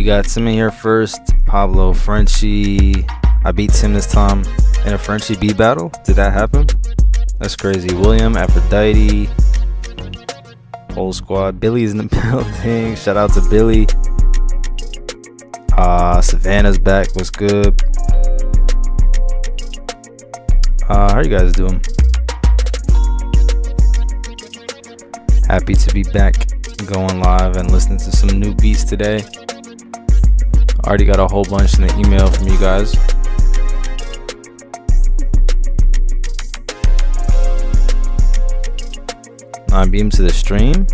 got Tim in here first. Pablo, Frenchie. I beat Tim this time in a Frenchie beat battle. Did that happen? That's crazy. William, Aphrodite. Whole squad. Billy's in the building. Shout out to Billy. Savannah's back. What's good? How you guys doing? Happy to be back going live and listening to some new beats today. Already got a whole bunch in the email from you guys. I beam to the stream.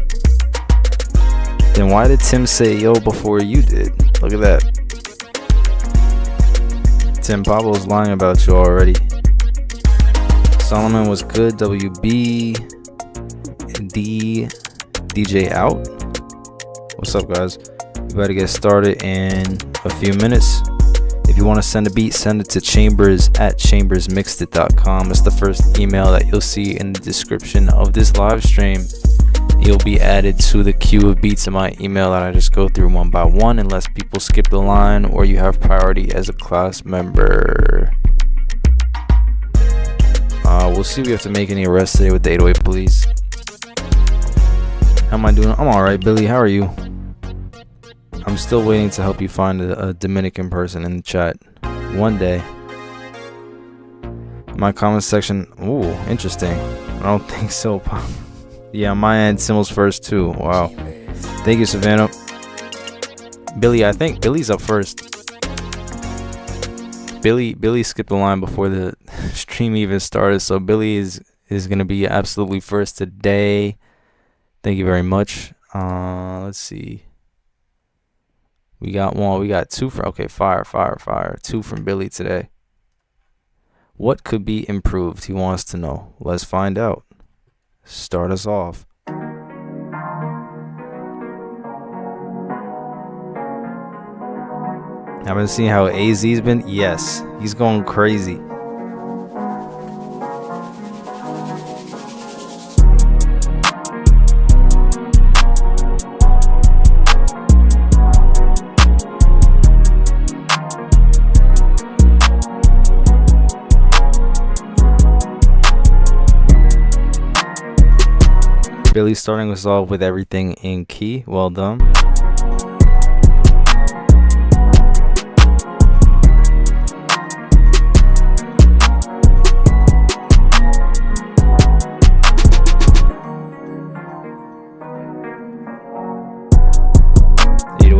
Then why did Tim say yo before you did? Look at that. Tim, Pablo's lying about you already. Solomon was good. WB D DJ out. What's up, guys? We better get started in a few minutes. If you want to send a beat, send it to chambers@chambersmixedit.com. It's the first email that you'll see in the description of this live stream. You'll be added to the queue of beats in my email that I just go through one by one unless people skip the line or you have priority as a class member. We'll see if we have to make any arrests today with the 808 police. How am I doing? I'm alright, Billy. How are you? I'm still waiting to help you find a Dominican person in the chat. One day. My comment section. Ooh, interesting. I don't think so. Yeah, my end, Simmel's first too. Wow. Thank you, Savannah. Billy, I think Billy's up first. Billy skipped the line before the stream even started, so Billy is gonna be absolutely first today. Thank you very much. Let's see. We got one. We got two from. Okay, fire. Two from Billy today. What could be improved? He wants to know. Let's find out. Start us off. I've been seeing how AZ's been. Yes, he's going crazy. Billy starting us off with everything in key. Well done.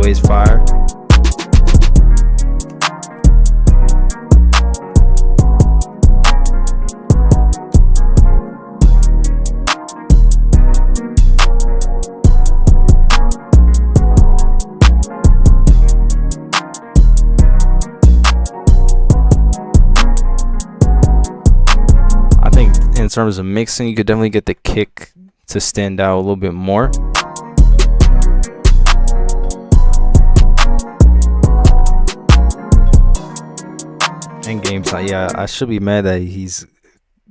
Ways fire. I think in terms of mixing, you could definitely get the kick to stand out a little bit more. Game time. Yeah, I should be mad that he's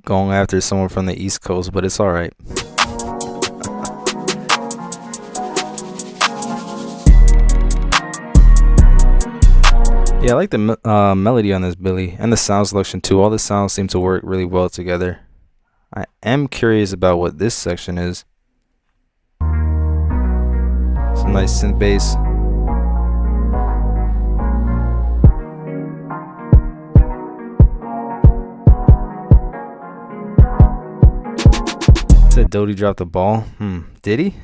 going after someone from the East Coast, but it's all right. Yeah, I like the melody on this, Billy, and the sound selection too. All the sounds seem to work really well together. I am curious about what this section is. Some nice synth bass. Said Dodie dropped the ball. Did he?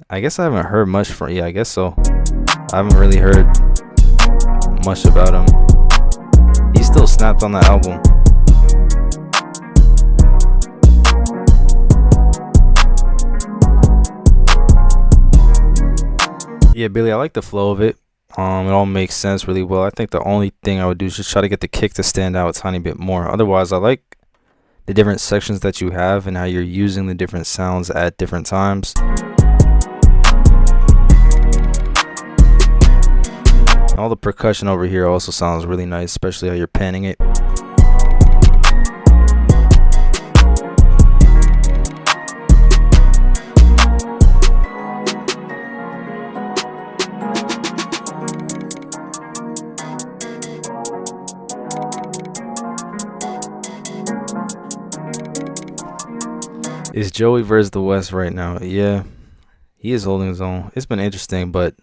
I guess I haven't heard much from. Yeah, I guess so. I haven't really heard much about him. He still snapped on the album. Yeah, Billy, I like the flow of it. It all makes sense really well. I think the only thing I would do is just try to get the kick to stand out a tiny bit more. Otherwise, I like the different sections that you have and how you're using the different sounds at different times. All the percussion over here also sounds really nice, especially how you're panning it. Is Joey versus the West right now? Yeah, he is holding his own. It's been interesting, but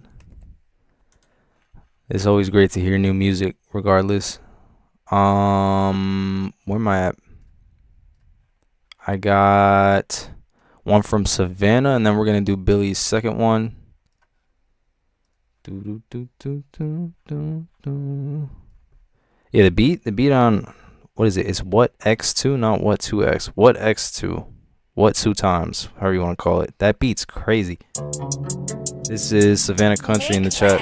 it's always great to hear new music, regardless. Where am I at? I got one from Savannah, and then we're gonna do Billy's second one. Yeah, the beat on what is it? It's what X2, not what 2X. What X2? What 2 times? However you want to call it. That beat's crazy. This is Savannah Country in the chat.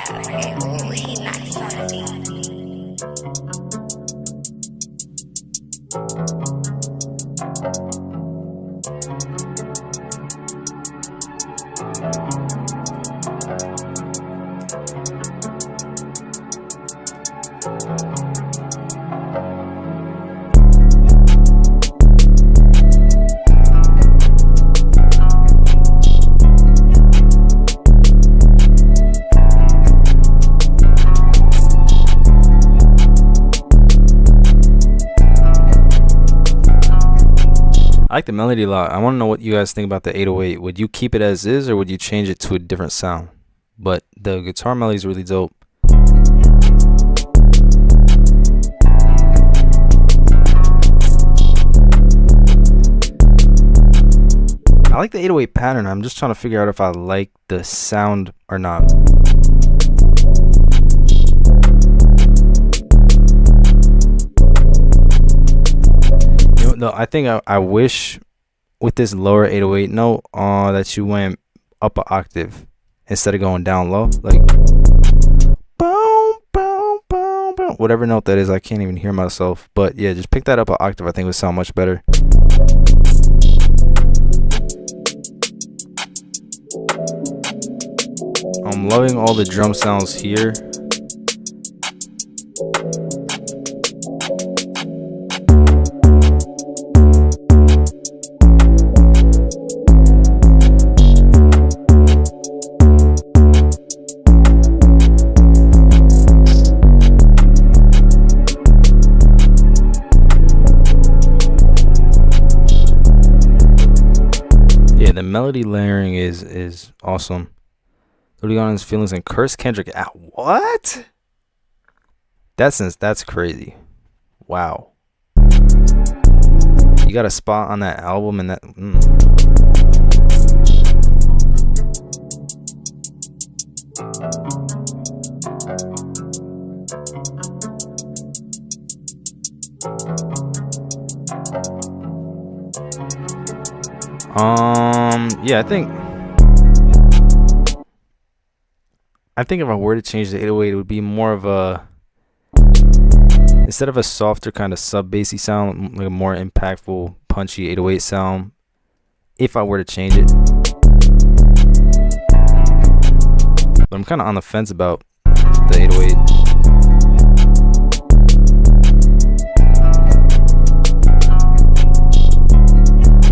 I like the melody a lot. I want to know what you guys think about the 808. Would you keep it as is, or would you change it to a different sound? But the guitar melody is really dope. I like the 808 pattern. I'm just trying to figure out if I like the sound or not. No, I think I wish with this lower 808 note that you went up an octave instead of going down low. Like, boom, boom, boom, boom. Whatever note that is, I can't even hear myself. But yeah, just pick that up an octave. I think it would sound much better. I'm loving all the drum sounds here. The melody layering is awesome. Literally on his feelings and curse Kendrick out. What? That's crazy. Wow. You got a spot on that album and that. Yeah, I think if I were to change the 808, it would be more of a, instead of a softer kind of sub-bassy sound, like a more impactful, punchy 808 sound. If I were to change it, but I'm kind of on the fence about the 808.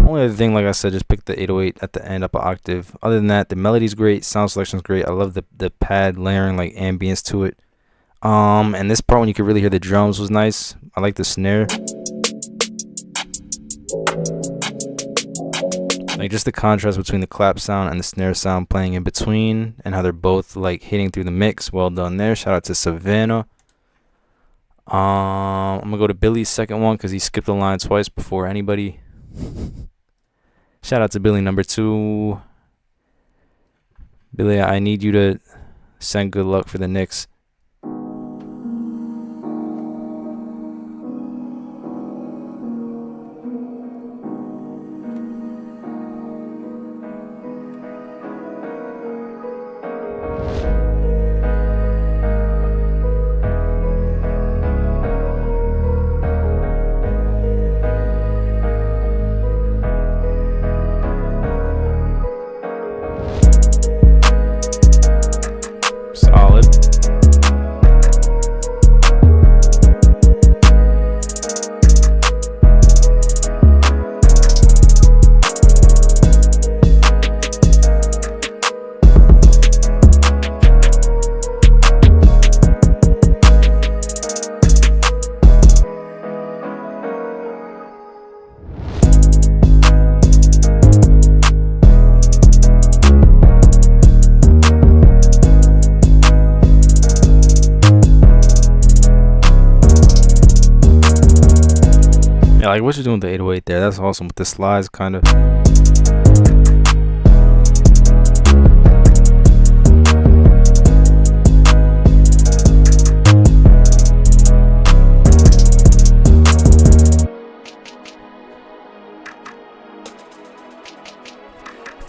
Only other thing, like I said, just pick the 808 at the end up an octave. Other than that, the melody's great, sound selection's great. I love the pad layering like ambience to it. And this part when you could really hear the drums was nice. I like the snare. Like just the contrast between the clap sound and the snare sound playing in between, and how they're both like hitting through the mix. Well done there. Shout out to Savannah. I'm gonna go to Billy's second one because he skipped the line twice before anybody. Shout out to Billy number 2. Billy, I need you to send good luck for the Knicks. Solid. Yeah, like what you're doing with the 808 there. That's awesome with the slides, kind of.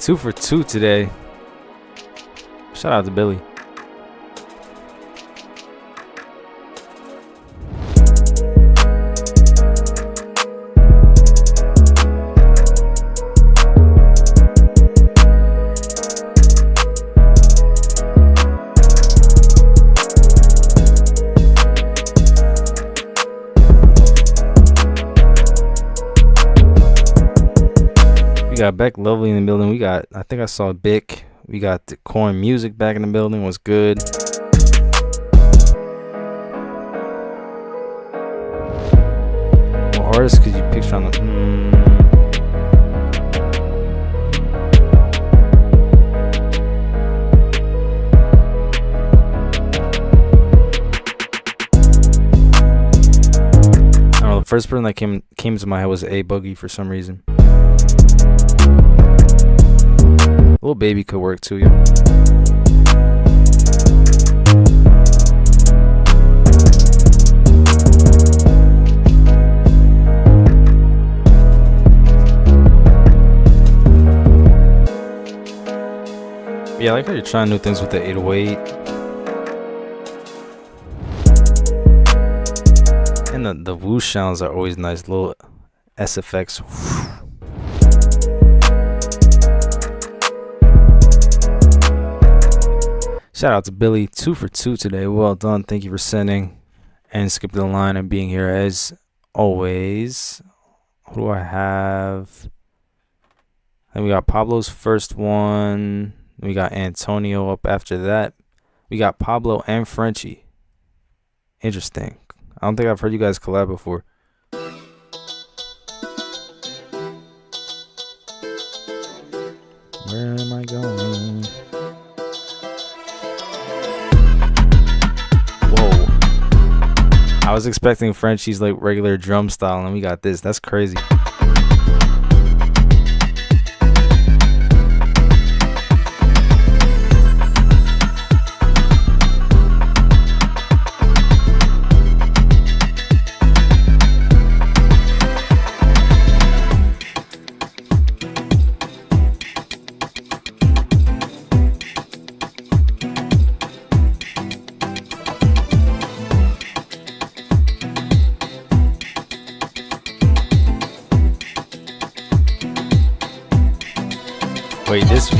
Two for two today. Shout out to Billy. We got Beck Lovely in the building. We got, I think I saw Bick. We got the Corn Music back in the building. Was good. What artists could you picture on the? I don't know. The first person that came to my head was A Boogie for some reason. Little Baby could work too, yeah. Yeah, I like how you're trying new things with the 808. And the whoosh sounds are always nice, little SFX. Shout out to Billy, 2 for 2 today. Well done. Thank you for sending and skipping the line and being here as always. Who do I have? Then we got Pablo's first one. We got Antonio up after that. We got Pablo and Frenchie. Interesting. I don't think I've heard you guys collab before. Where am I going? I was expecting Frenchie's like regular drum style, and we got this. That's crazy.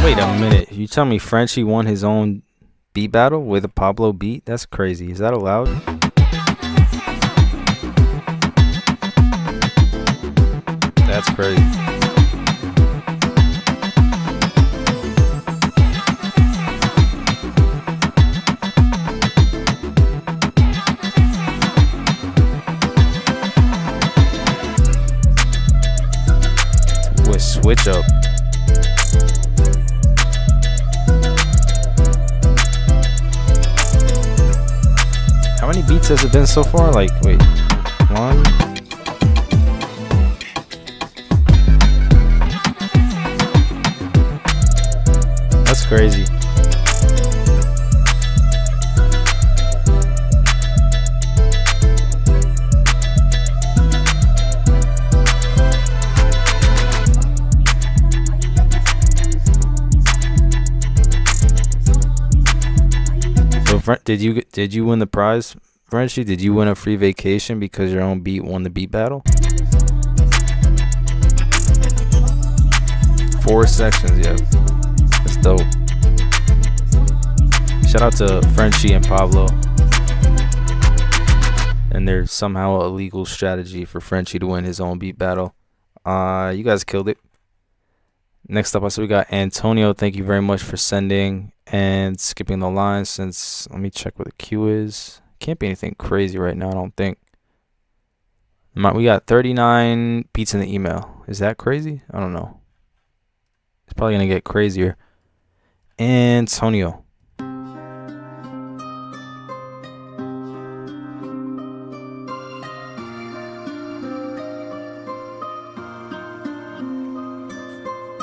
Wait a minute. You tell me Frenchie won his own beat battle with a Pablo beat? That's crazy. Is that allowed? That's crazy. With switch up. How many beats has it been so far? Like, wait, one. That's crazy. So, did you win the prize, Frenchie? Did you win a free vacation because your own beat won the beat battle? 4 sections, yeah. That's dope. Shout out to Frenchie and Pablo. And there's somehow a legal strategy for Frenchie to win his own beat battle. You guys killed it. Next up, we got Antonio. Thank you very much for sending and skipping the line since, let me check what the queue is. Can't be anything crazy right now, I don't think. We got 39 beats in the email. Is that crazy? I don't know. It's probably going to get crazier. Antonio.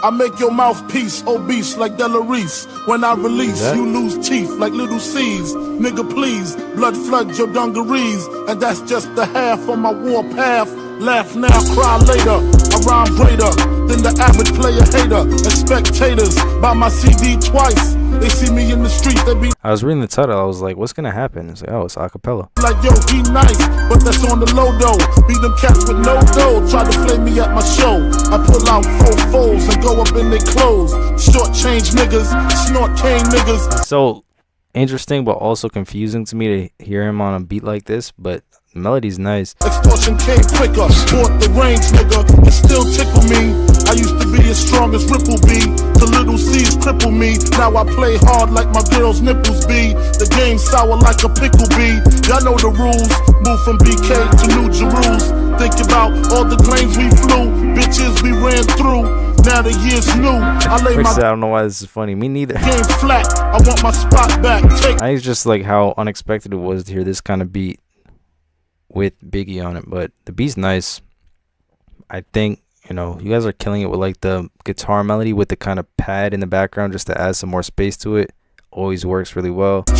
I make your mouthpiece obese like Delarice. When I release, you lose teeth like little C's. Nigga, please, blood flood your dungarees. And that's just the half of my war path. Laugh now, cry later. I rhyme greater than the average player hater. And spectators buy my CD twice. They see me in the street, they be. I was reading the title, I was like, what's gonna happen? It's like, oh, it's acapella. Like, yo, he nice, but that's on the low though. Beat them cats with no dough. Try to play me at my show. I pull out 4 foes and go up in their clothes. Short change niggas, snort cane niggas. So interesting, but also confusing to me to hear him on a beat like this, but the melody's nice. Extortion came quicker, bought the range, nigga. It still tickle me. I used to be as strong as Ripple B. The little C's cripple me. Now I play hard like my girl's nipples be. The game sour like a pickle bee. Y'all know the rules. Move from BK to New Jerusalem. Think about all the planes we flew, bitches we ran through. Now the year's new. I lay my. I don't know why this is funny. Me neither. Game flat. I want my spot back. Take. I just like how unexpected it was to hear this kind of beat with Biggie on it, but the beat's nice. I think, you know, you guys are killing it with like the guitar melody with the kind of pad in the background just to add some more space to it. Always works really well. 2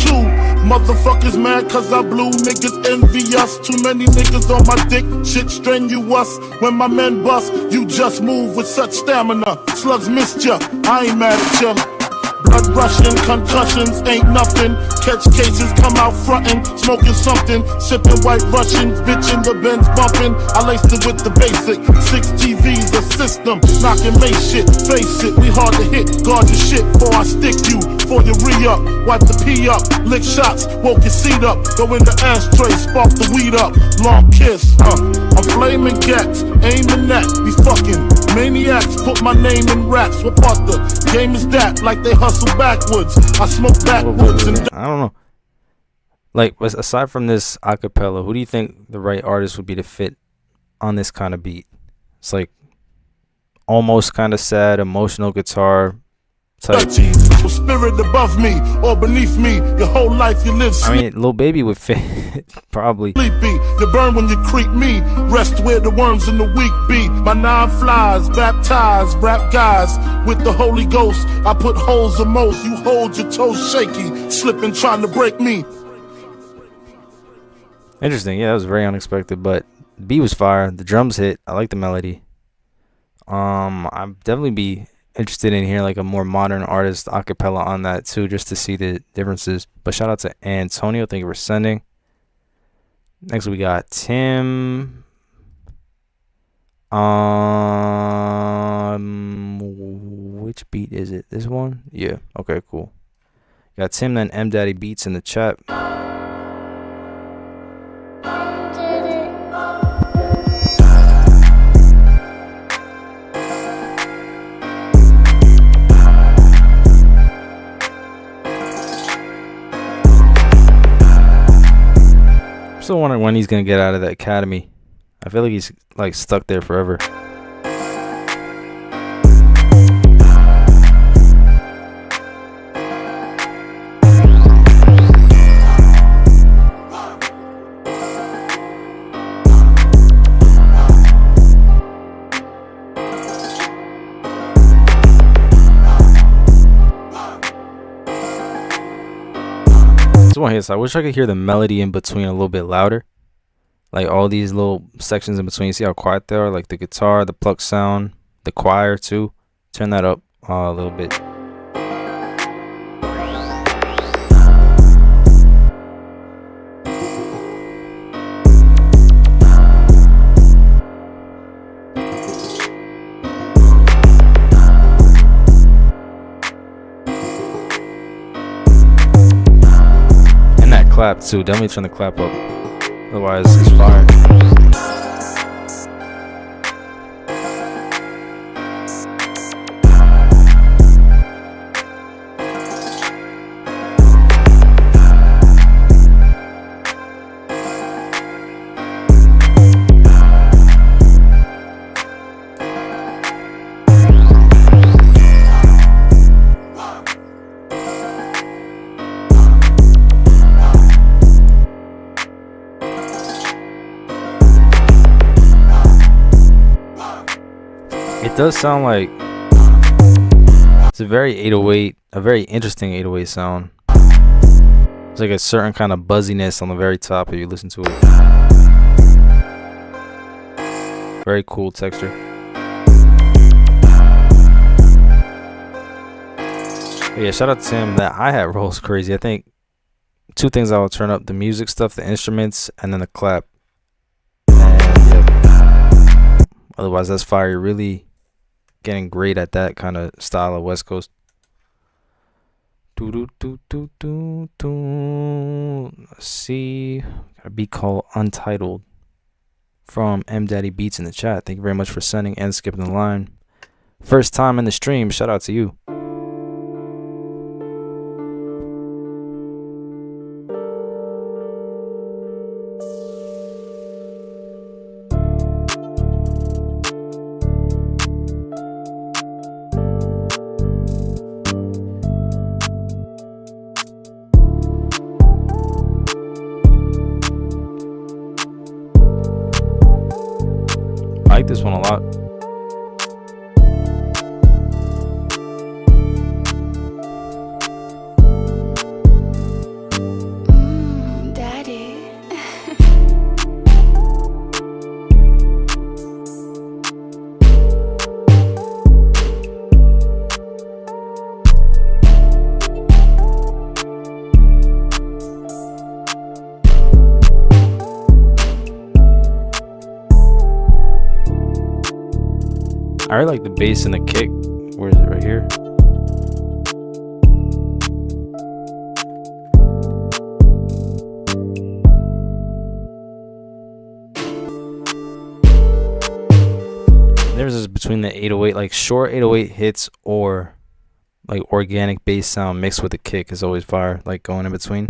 motherfuckers mad cause I blew. Niggas envy us. Too many niggas on my dick. Shit strenuous. When my men bust, you just move with such stamina. Slugs missed ya. I ain't mad at ya. Blood rushing, concussions ain't nothing. Catch cases, come out frontin', smoking something, sipping white Russians, bitch in the Benz bumping. I laced it with the basic 6 TVs, a system, knocking make shit. Face it, we hard to hit. Guard your shit before I stick you. For your re-up, wipe the pee up, lick shots, woke your seat up, go in the ashtray, spark the weed up. Long kiss, I'm flaming gats, aiming at these fucking maniacs. Put my name in raps. What part the game is that? Like they hustle backwards. I smoke backwards and I don't know. Like, aside from this acapella, who do you think the right artist would be to fit on this kind of beat? It's like almost kind of sad, emotional guitar type. So spirit above me or beneath me. Your whole life you live. I mean, Lil Baby would fit probably. Sleepy, you burn when you creep me. Rest where the worms in the week be. My 9 flies, baptized, rap guys with the Holy Ghost. I put holes the most. You hold your toes shaky, slipping trying to break me. Interesting, yeah, that was very unexpected, but the beat was fire. The drums hit. I like the melody. I'd definitely be interested in hearing like a more modern artist acapella on that too, just to see the differences. But shout out to Antonio, thank you for sending. Next we got Tim. Which beat is it? This one? Yeah. Okay, cool. Got Tim then M Daddy Beats in the chat. Still wondering when he's gonna get out of the academy. I feel like he's like stuck there forever. So I wish I could hear the melody in between a little bit louder, like all these little sections in between. See how quiet they are, like the guitar, the pluck sound, the choir too. Turn that up a little bit. Clap too, definitely turn the clap up, otherwise it's fire. It does sound like It's a very 808, a very interesting 808 sound. It's like a certain kind of buzziness on the very top if you listen to it. Very cool texture. But yeah, shout out to Tim. That hi-hat rolls crazy. I think two things I will turn up: the music stuff, the instruments, and then the clap. And yeah, otherwise that's fire. You're really getting great at that kind of style of West Coast. Let's see. Got a beat called Untitled from M Daddy Beats in the chat. Thank you very much for sending and skipping the line. First time in the stream. Shout out to you. I like this one a lot. Daddy. I really like the bass and the kick. Where is it? Right here. There's this between the 808, like short 808 hits or like organic bass sound mixed with the kick is always fire, like going in between.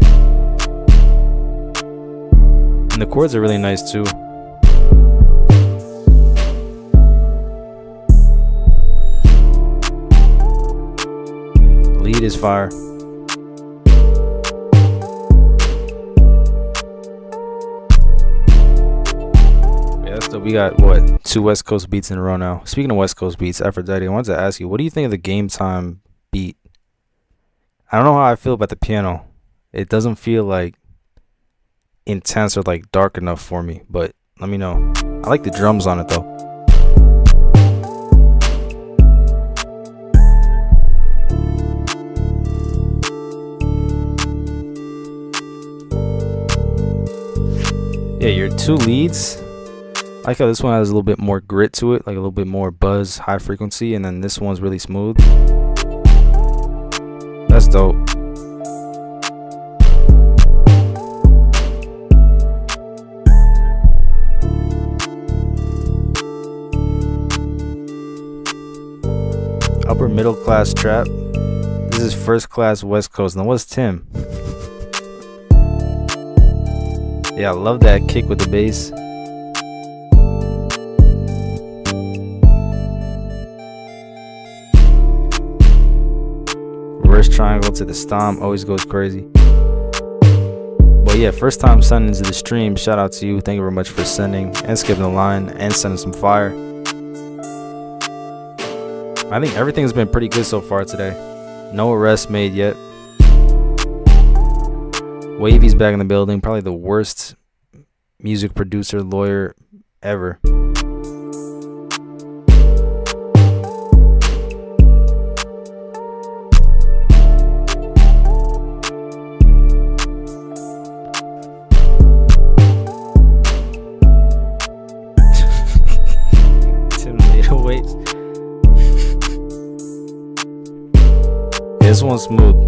And the chords are really nice too. Lead is fire. Yeah, that's dope. We got what, 2 West Coast beats in a row now. Speaking of West Coast beats, Aphrodite, I wanted to ask you, what do you think of the Game Time beat? I don't know how I feel about the piano. It doesn't feel like intense or like dark enough for me, but let me know. I like the drums on it though. Yeah, your 2 leads. I like how this one has a little bit more grit to it, like a little bit more buzz, high frequency, and then this one's really smooth. That's dope. Upper middle class trap. This is first class West Coast. Now what's Tim? Yeah, I love that kick with the bass. Reverse triangle to the stomp always goes crazy. But yeah, first time sending into the stream. Shout out to you. Thank you very much for sending and skipping the line and sending some fire. I think everything's been pretty good so far today. No arrests made yet. Wavy's back in the building. Probably the worst music producer, lawyer ever. Tim later waits. This one's smooth.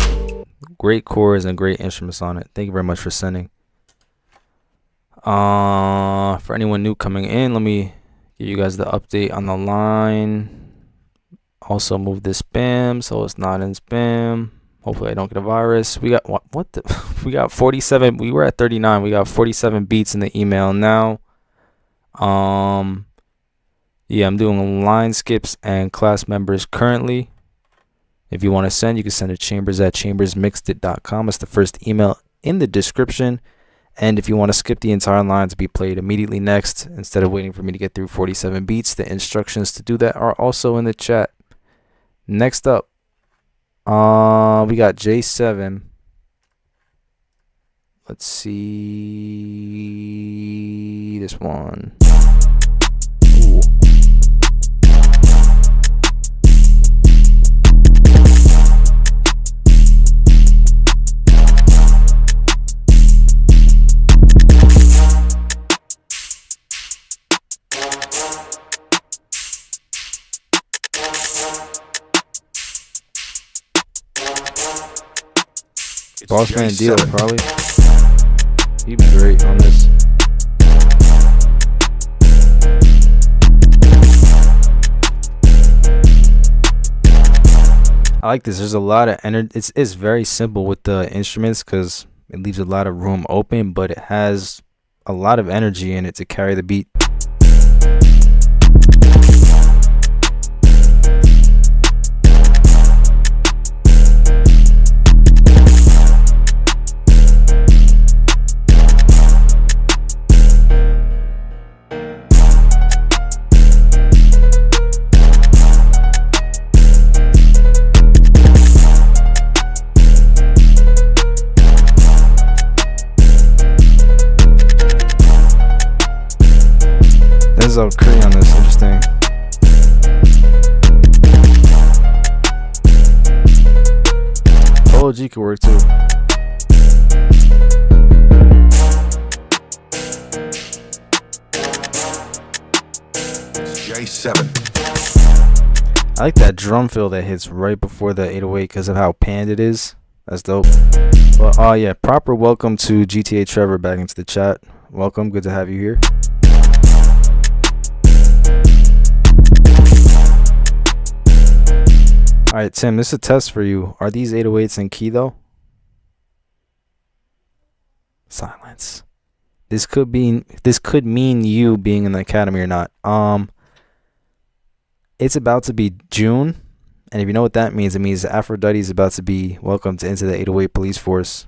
Great chords and great instruments on it. Thank you very much for sending. For anyone new coming in, let me give you guys the update on the line. Also move the spam so it's not in spam. Hopefully I don't get a virus. We got what the we got 47. We were at 39. We got 47 beats in the email now. Yeah, I'm doing line skips and class members currently. If you want to send, you can send to chambers@chambersmixedit.com. It's the first email in the description. And if you want to skip the entire line to be played immediately next, instead of waiting for me to get through 47 beats, the instructions to do that are also in the chat. Next up, We got J7. Let's see this one. Ooh. Boss Man Dealer, probably. He'd be great on this. I like this. There's a lot of energy. It's very simple with the instruments because it leaves a lot of room open, but it has a lot of energy in it to carry the beat. Denzel Curry on this, interesting. Polo G could work too. J7. I like that drum fill that hits right before the 808 because of how panned it is. That's dope. Well, yeah, proper welcome to GTA Trevor back into the chat. Welcome, good to have you here. Alright, Tim, this is a test for you. Are these 808s in key though? Silence. This could mean you being in the academy or not. It's about to be June, and if you know what that means, it means Aphrodite is about to be welcomed into the 808 police force.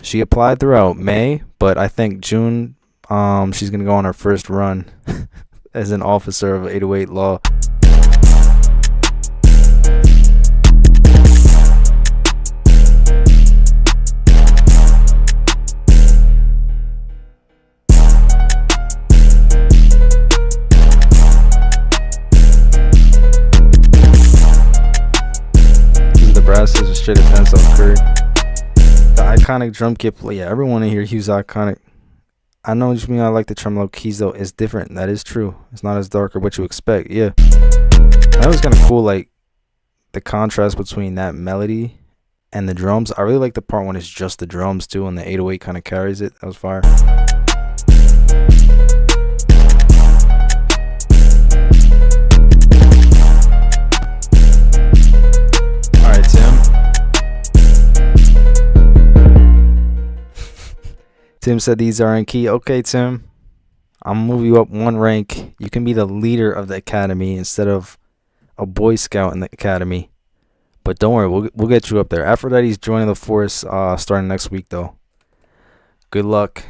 She applied throughout May, but I think June, she's gonna go on her first run as an officer of 808 law. Brasses with straight up Denzel Curry. The iconic drum kit play. Yeah, everyone in here Hughes iconic. I know what you mean. I like the tremolo keys though. It's different. That is true. It's not as dark or what you expect. Yeah, that was kind of cool. Like the contrast between that melody and the drums. I really like the part when it's just the drums too, and the 808 kind of carries it. That was fire. Tim said these are in key. Okay, Tim. I'm gonna move you up one rank. You can be the leader of the academy instead of a Boy Scout in the academy. But don't worry, we'll get you up there. Aphrodite's joining the force starting next week though. Good luck.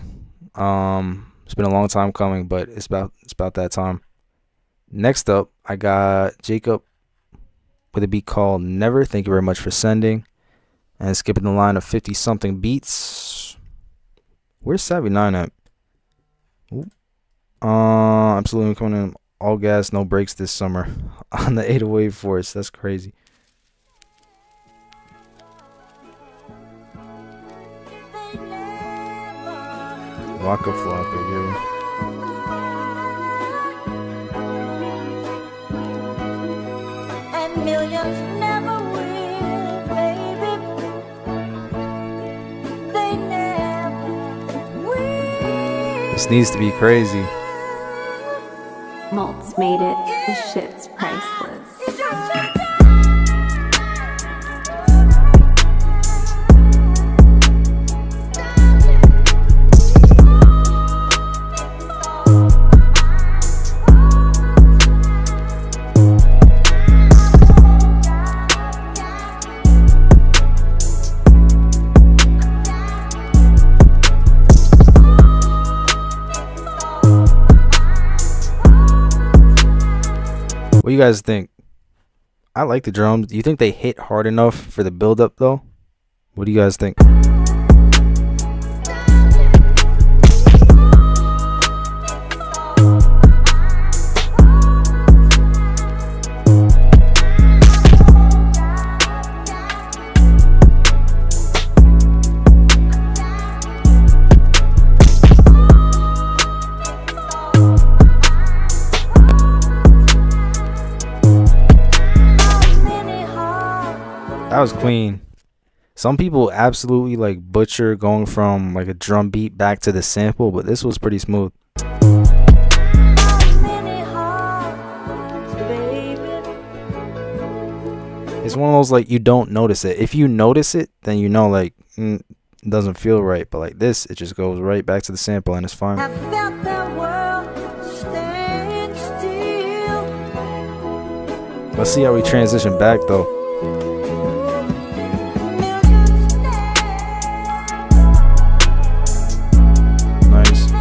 It's been a long time coming, but it's about that time. Next up, I got Jacob with a beat called Never. Thank you very much for sending. And skipping the line of 50 something beats. Where's Savvy 9 at? Absolutely coming in all gas, no brakes this summer on the 808 force. That's crazy. Waka Flocka, yo. And millions never will, baby. They never will. This needs to be crazy. Malt's made it. This shit's priceless. What do you guys think? I like the drums. Do you think they hit hard enough for the build up though? What do you guys think? That was clean. Some people absolutely like butcher going from like a drum beat back to the sample, but this was pretty smooth. It's one of those like you don't notice it. If you notice it, then you know like it doesn't feel right. But like this, it just goes right back to the sample and it's fine. I felt the world stand still. Let's see how we transition back though. Nice.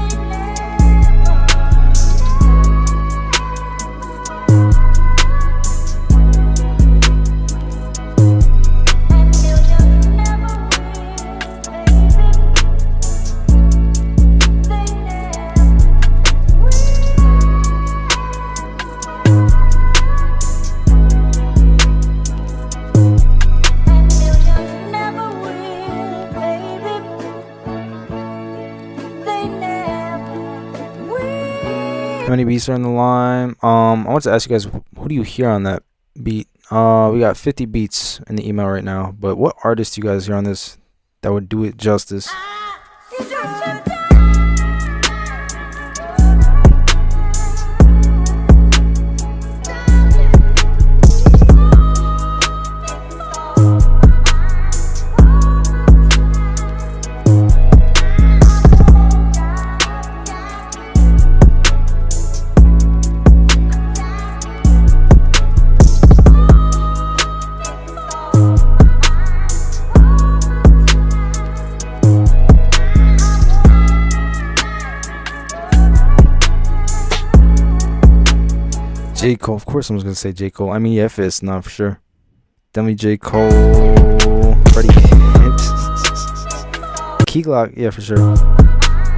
How many beats are in the line? I want to ask you guys, who do you hear on that beat? We got 50 beats in the email right now, but what artist do you guys hear on this that would do it justice? J. Cole, of course I was gonna say J. Cole. I mean, yeah, Fist, not for sure. Definitely J. Cole, Freddie Key Glock, yeah, for sure.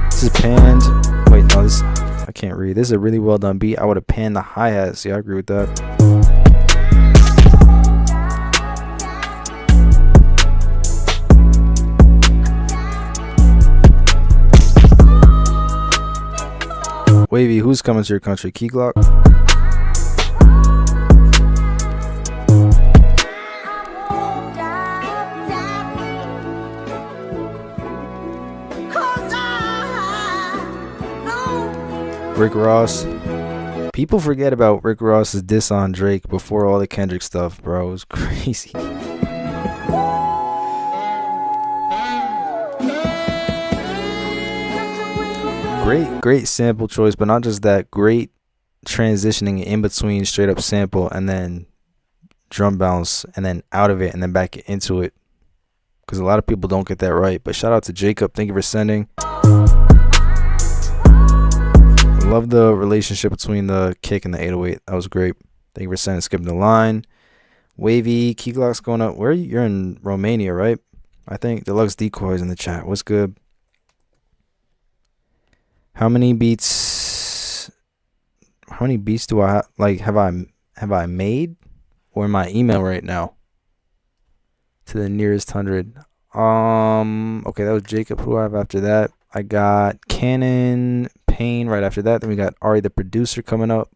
This is panned. Wait, no, this I can't read. This is a really well done beat. I would have panned the hi-hats. Yeah, I agree with that. Wavy, who's coming to your country? Key Glock? Rick Ross. People forget about Rick Ross's diss on Drake before all the Kendrick stuff, bro. It was crazy. Great sample choice, but not just that, great transitioning in between straight up sample and then drum bounce and then out of it and then back into it, because a lot of people don't get that right. But shout out to Jacob, thank you for sending. Love the relationship between the kick and the 808. That was great. Thank you for sending. Skipping the line. Wavy, Key Glock's going up. Where are you? You're in Romania, right? I think. Deluxe Decoys in the chat. What's good? How many beats do I have? Like, have I made? Or in my email right now? To the nearest 100. Okay, that was Jacob. Who do I have after that? I got Cannon Payne right after that. Then we got Ari the producer coming up.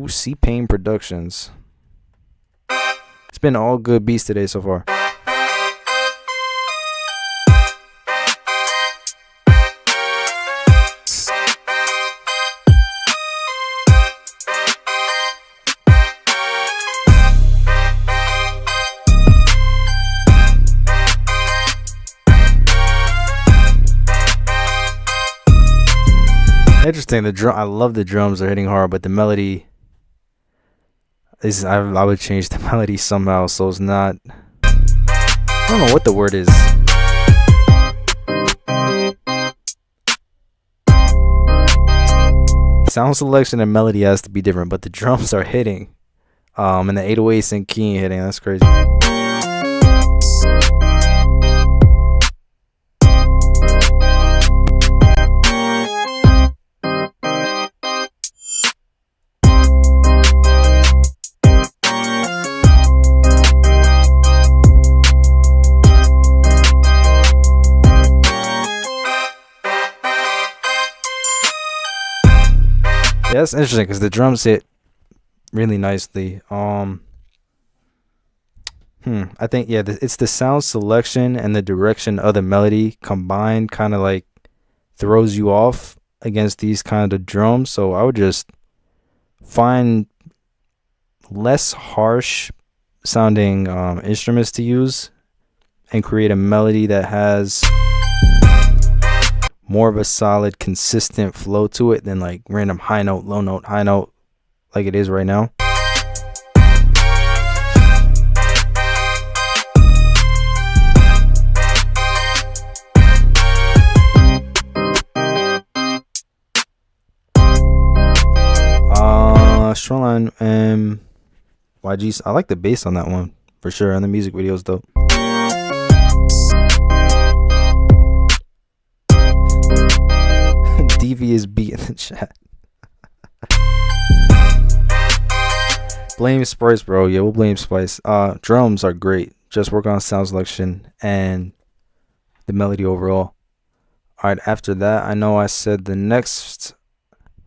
C Payne Productions. It's been all good beats today so far. Interesting. The drum. I love the drums. They're hitting hard, but the melody is. I would change the melody somehow, so it's not. I don't know what the word is. Sound selection and melody has to be different, but the drums are hitting. And the 808s and key hitting. That's crazy. Yeah, that's interesting because the drums hit really nicely. I think it's the sound selection and the direction of the melody combined kind of like throws you off against these kind of drums. So I would just find less harsh sounding instruments to use and create a melody that has more of a solid, consistent flow to it than like random high note, low note, high note like it is right now. Shoreline and YG's. I like the bass on that one for sure, and the music video's dope. Devious beat in the chat. Blame Spice, bro. Yeah, we'll blame Spice. Drums are great. Just work on sound selection and the melody overall. Alright, after that, I know I said the next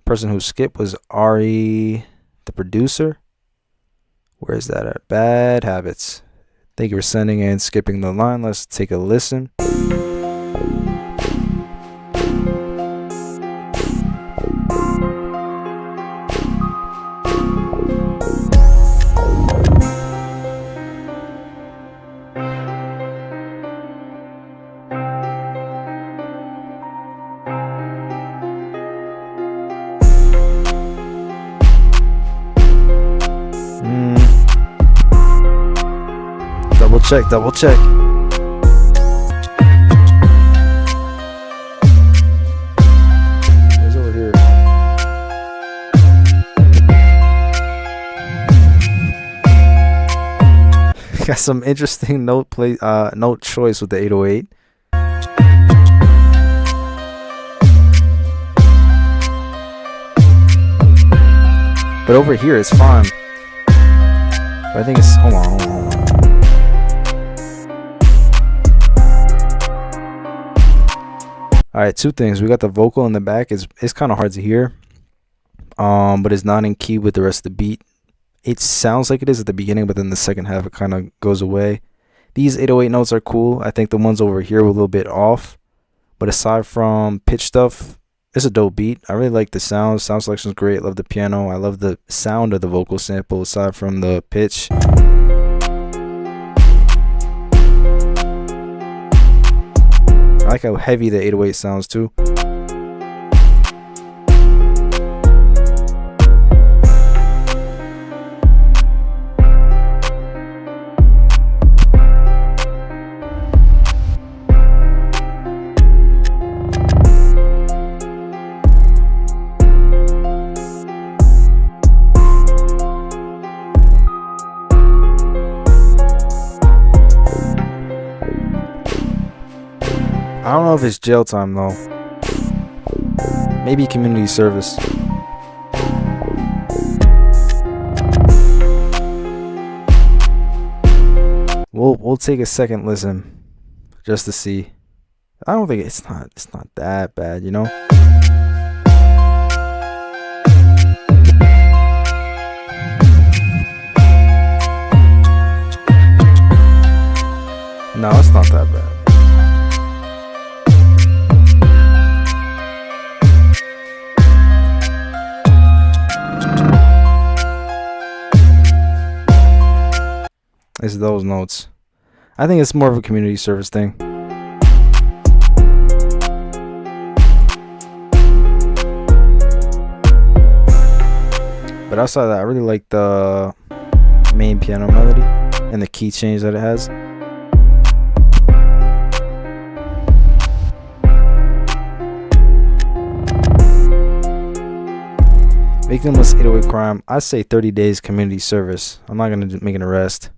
person who skipped was Ari, the producer. Where is that at? Bad Habits. Thank you for sending and skipping the line. Let's take a listen. Double check. Who's over here? Got some interesting note choice with the 808. But over here it's fine. But I think it's hold on. Alright, two things. We got the vocal in the back. It's kind of hard to hear. But it's not in key with the rest of the beat. It sounds like it is at the beginning, but then the second half it kind of goes away. These 808 notes are cool. I think the ones over here were a little bit off. But aside from pitch stuff, it's a dope beat. I really like the sound. Sound selection is great. I love the piano. I love the sound of the vocal sample aside from the pitch. I like how heavy the 808 sounds too. I don't know if it's jail time though. Maybe community service. We'll take a second listen just to see. I don't think it's not that bad, you know? No, it's not that bad. It's those notes. I think it's more of a community service thing. But outside of that, I really like the main piano melody and the key change that it has. Victimless 808 crime. I say 30 days community service. I'm not gonna make an arrest.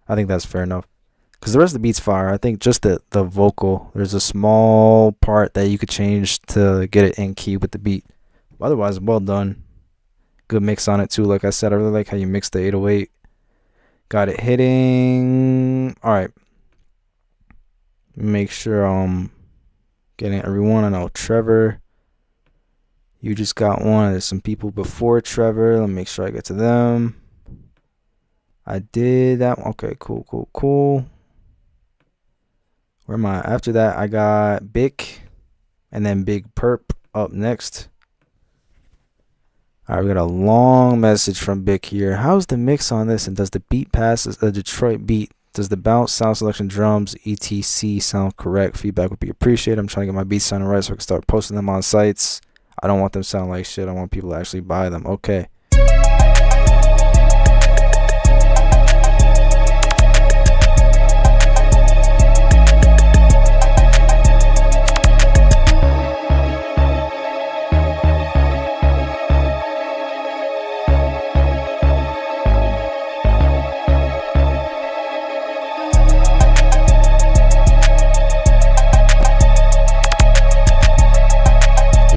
I think that's fair enough. Because the rest of the beat's fire. I think just the vocal. There's a small part that you could change to get it in key with the beat. But otherwise, well done. Good mix on it too. Like I said, I really like how you mix the 808. Got it hitting. Alright. Make sure I'm getting everyone. I know Trevor. You just got one. There's some people before Trevor. Let me make sure I get to them. I did that one. Okay, cool. Where am I? After that, I got Bic and then Big Perp up next. All right, we got a long message from Bic here. How's the mix on this? And does the beat pass a Detroit beat? Does the bounce, sound selection, drums, etc. sound correct? Feedback would be appreciated. I'm trying to get my beats sounding right so I can start posting them on sites. I don't want them to sound like shit. I want people to actually buy them. Okay.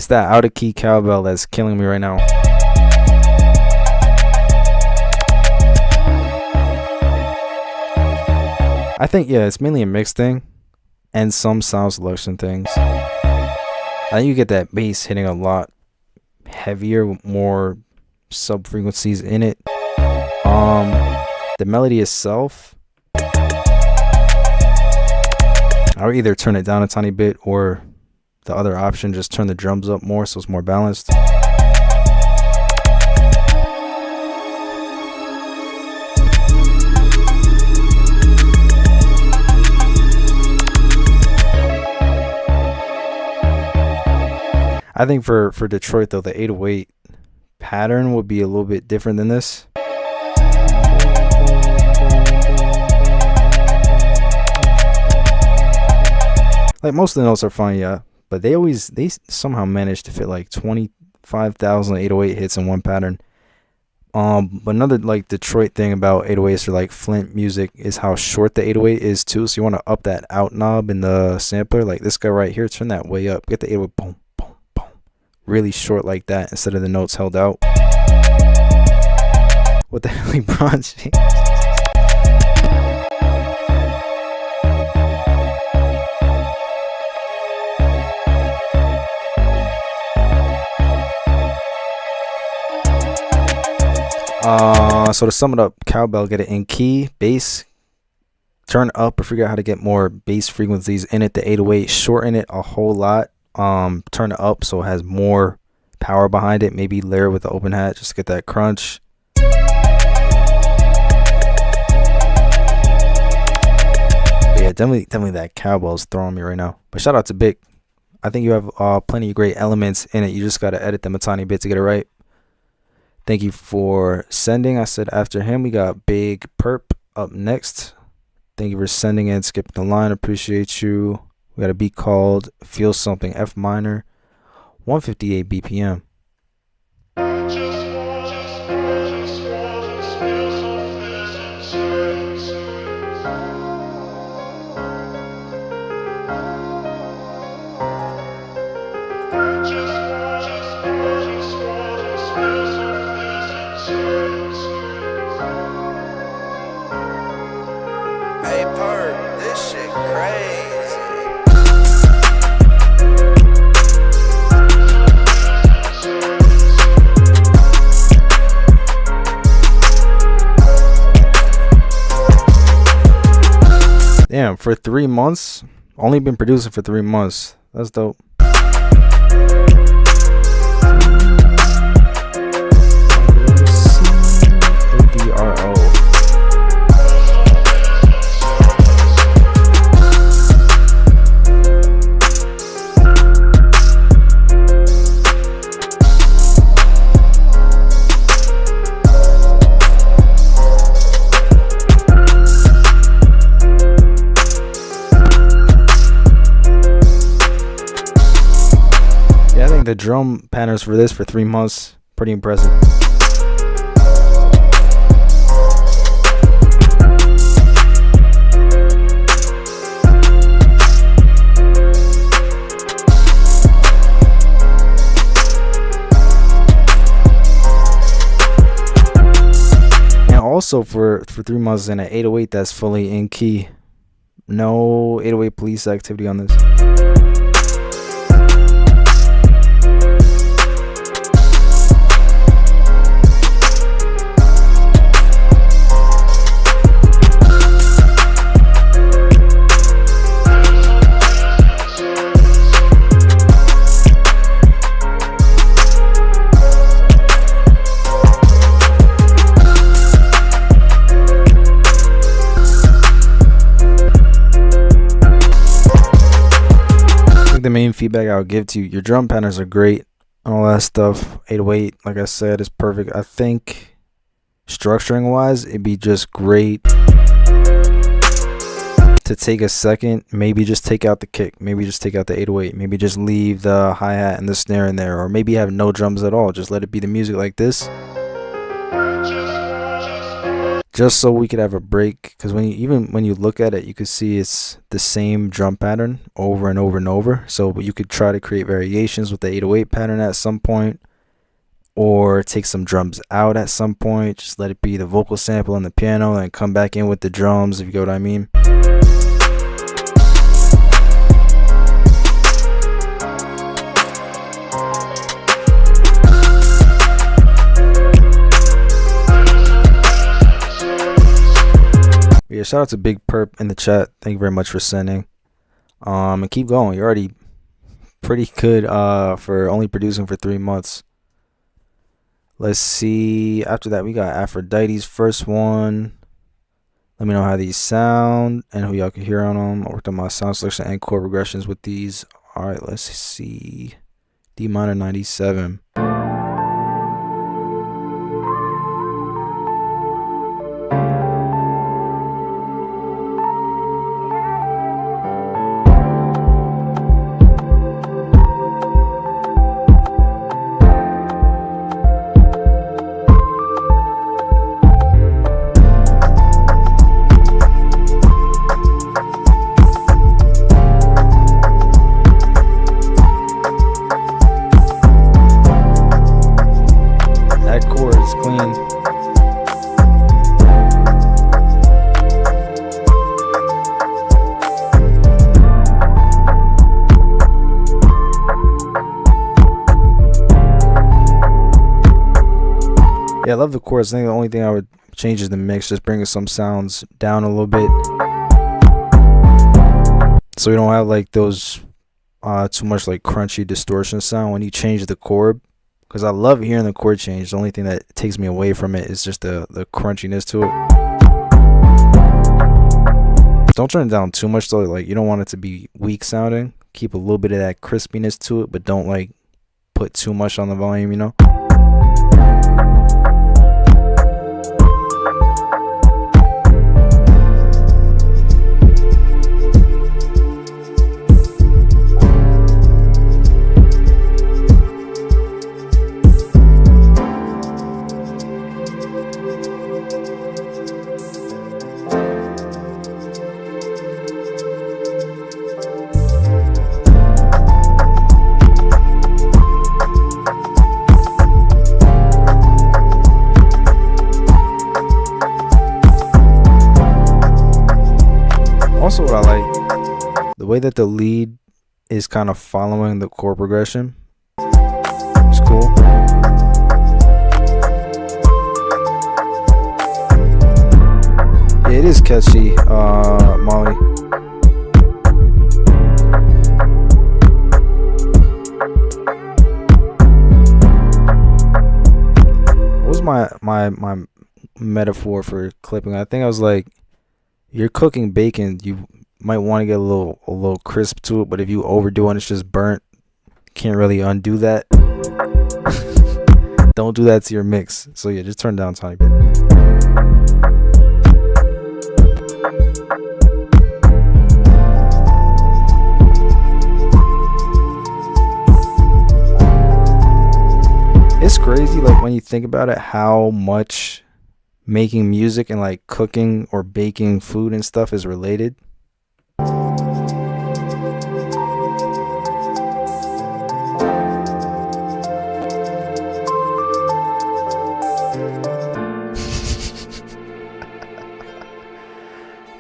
That out of key cowbell that's killing me right now. I think, yeah, it's mainly a mix thing and some sound selection things. I think you get that bass hitting a lot heavier with more sub frequencies in it. The melody itself, I would either turn it down a tiny bit or the other option, just turn the drums up more so it's more balanced. I think for Detroit though, the 808 pattern would be a little bit different than this. Like most of the notes are fine, yeah. But they somehow manage to fit like 25,000 808 hits in one pattern. But another like Detroit thing about 808s or like Flint music is how short the 808 is too. So you want to up that out knob in the sampler. Like this guy right here, turn that way up. Get the 808 boom, boom, boom. Really short like that instead of the notes held out. What the hell, LeBron James? So to sum it up, cowbell, get it in key, bass, turn up or figure out how to get more bass frequencies in it. The 808, shorten it a whole lot. Turn it up so it has more power behind it. Maybe layer with the open hat just to get that crunch. But yeah, definitely that cowbell is throwing me right now. But shout out to Bic. I think you have plenty of great elements in it. You just got to edit them a tiny bit to get it right. Thank you for sending. I said after him, we got Big Perp up next. Thank you for sending and skipping the line. Appreciate you. We got a beat called Feel Something, F minor, 158 BPM. Hey, Perp, this shit crazy. Damn, for 3 months? Only been producing for 3 months. That's dope. ADRO. The drum patterns for this for 3 months Pretty impressive. Also for 3 months in an 808 that's fully in key. No 808 police activity on this. The main feedback I would give to you, your drum patterns are great and all that stuff. 808, like I said, is perfect. I think structuring wise, it'd be just great to take a second, maybe just take out the kick, maybe just take out the 808, maybe just leave the hi-hat and the snare in there, or maybe have no drums at all, just let it be the music like this, just so we could have a break. Because when you look at it, you could see it's the same drum pattern over and over and over. So you could try to create variations with the 808 pattern at some point, or take some drums out at some point, just let it be the vocal sample and the piano, and come back in with the drums, if you get what I mean. Yeah, shout out to Big Perp in the chat. Thank you very much for sending. And keep going. You're already pretty good for only producing for 3 months. Let's see. After that, we got Aphrodite's first one. Let me know how these sound and who y'all can hear on them. I worked on my sound selection and chord progressions with these. All right, let's see. D minor 97. Yeah, I love the chorus. I think the only thing I would change is the mix, just bringing some sounds down a little bit, so we don't have like those too much like crunchy distortion sound when you change the chord. Because I love hearing the chord change. The only thing that takes me away from it is just the crunchiness to it. Don't turn it down too much though. Like, you don't want it to be weak sounding. Keep a little bit of that crispiness to it, but don't like put too much on the volume, you know. Also, what I like, the way that the lead is kind of following the chord progression. It's cool. Yeah, it is catchy, Molly. What was my metaphor for clipping? I think I was like, you're cooking bacon, you might want to get a little crisp to it, but if you overdo it and it's just burnt, can't really undo that. Don't do that to your mix. So yeah, just turn down a tiny bit. It's crazy, like think about it, how much making music and like cooking or baking food and stuff is related.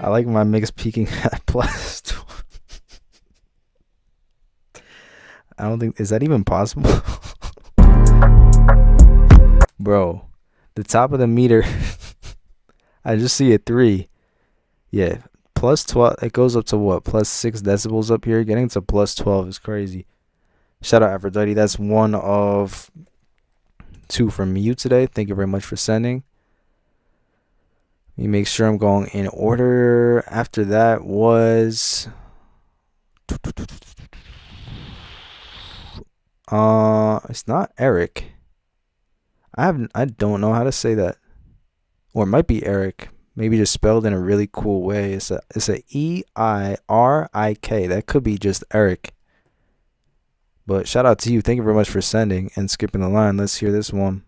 I like my mix peaking at plus. I don't think, is that even possible? Bro, the top of the meter, I just see a 3. Yeah, plus 12, it goes up to what? Plus 6 decibels up here. Getting to plus 12 is crazy. Shout out Aphrodite. That's one of 2 from you today. Thank you very much for sending. Let me make sure I'm going in order. After that was it's not Eric. I don't know how to say that. Or it might be Eric. Maybe just spelled in a really cool way. It's a E-I-R-I-K. That could be just Eric. But shout out to you. Thank you very much for sending and skipping the line. Let's hear this one.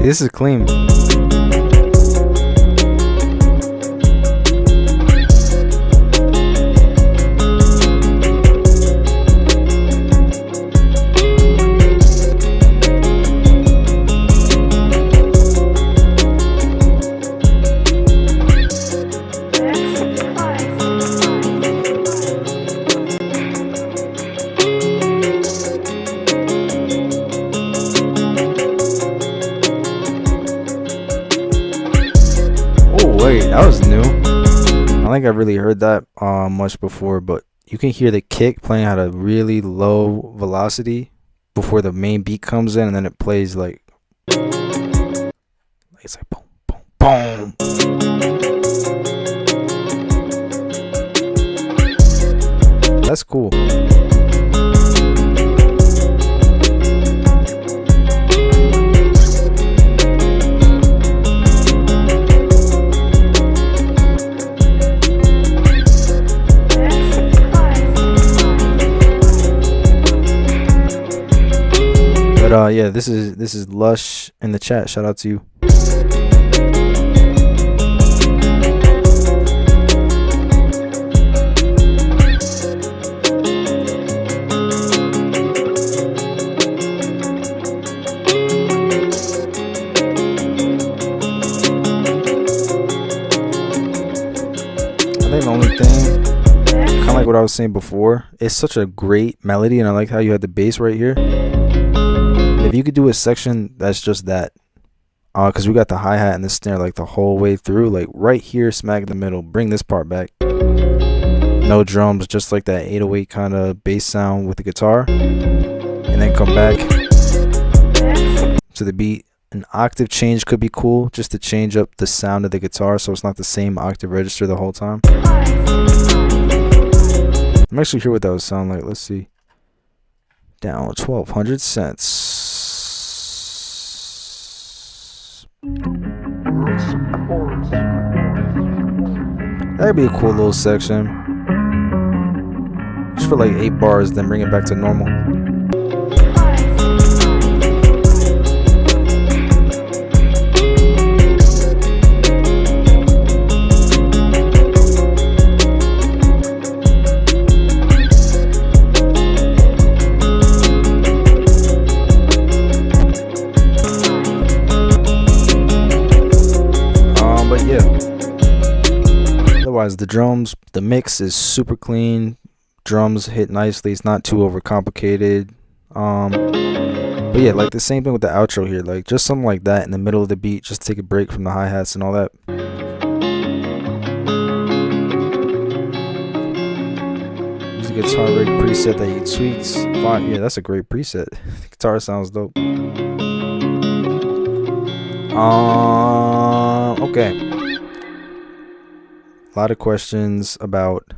This is clean. That was new. I don't think I've really heard that much before, but you can hear the kick playing at a really low velocity before the main beat comes in, and then it plays like it's like boom, boom, boom. That's cool. But yeah, this is Lush in the chat. Shout out to you. I think the only thing, kind of like what I was saying before, it's such a great melody, and I like how you had the bass right here. If you could do a section that's just that, because we got the hi-hat and the snare like the whole way through, like right here smack in the middle, bring this part back, no drums, just like that 808 kind of bass sound with the guitar, and then come back to the beat. An octave change could be cool, just to change up the sound of the guitar so it's not the same octave register the whole time. I'm actually curious what that would sound like. Let's see. Down 1,200 cents. That'd be a cool little section. Just for like 8 bars, then bring it back to normal. Otherwise, the drums, the mix is super clean. Drums hit nicely. It's not too overcomplicated. But yeah, like the same thing with the outro here. Like just something like that in the middle of the beat. Just take a break from the hi-hats and all that. Music guitar rig preset that you tweaked. Fine. Yeah, that's a great preset. The guitar sounds dope. Okay. A lot of questions about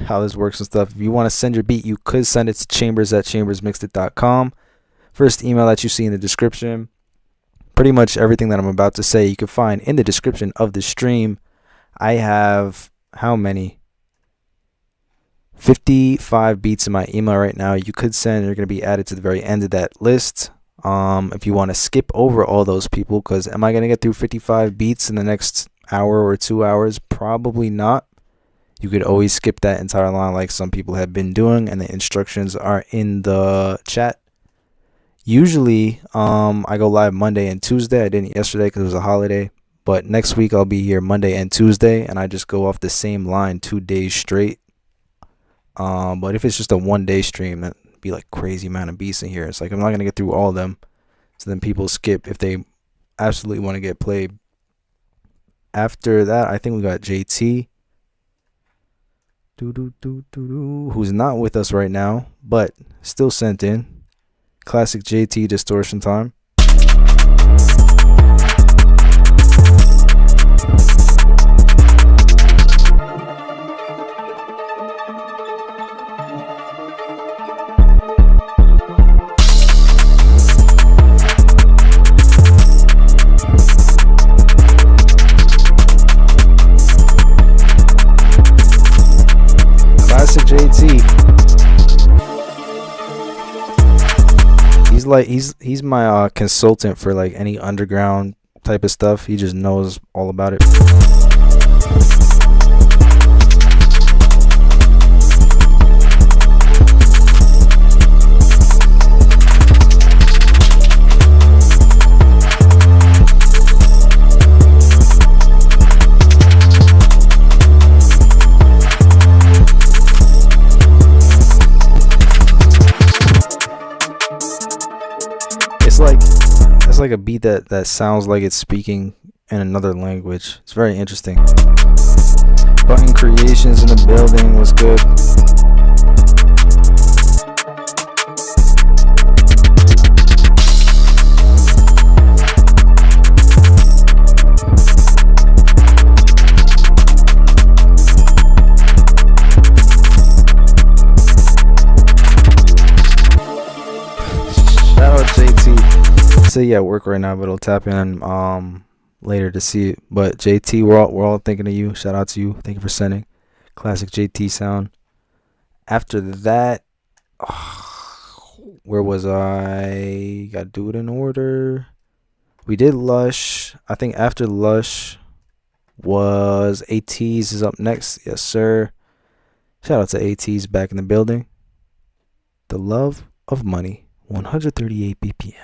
how this works and stuff. If you want to send your beat, you could send it to chambers@chambersmixedit.com. First email that you see in the description. Pretty much everything that I'm about to say you can find in the description of the stream. I have how many? 55 beats in my email right now. You could send. You're going to be added to the very end of that list. If you want to skip over all those people, because am I going to get through 55 beats in the next hour or 2 hours? Probably not. You could always skip that entire line like some people have been doing, and the instructions are in the chat. Usually, I go live Monday and Tuesday. I didn't yesterday because it was a holiday. But next week, I'll be here Monday and Tuesday, and I just go off the same line 2 days straight. But if it's just a 1 day stream, that'd be like crazy amount of beats in here. It's like I'm not going to get through all of them. So then people skip if they absolutely want to get played. After that, I think we got JT. Who's not with us right now, but still sent in. Classic JT distortion time. Classic JT. He's my consultant for like any underground type of stuff. He just knows all about it. It's like a beat that sounds like it's speaking in another language. It's very interesting. Button creations in the building was good. Shout out JT. Say yeah, at work right now, but I'll tap in later to see it. But JT, we're all thinking of you. Shout out to you. Thank you for sending. Classic JT sound. After that, where was I? Gotta do it in order. We did Lush. I think after Lush was ATs is up next. Yes, sir. Shout out to ATs back in the building. The Love of Money, 138 BPM.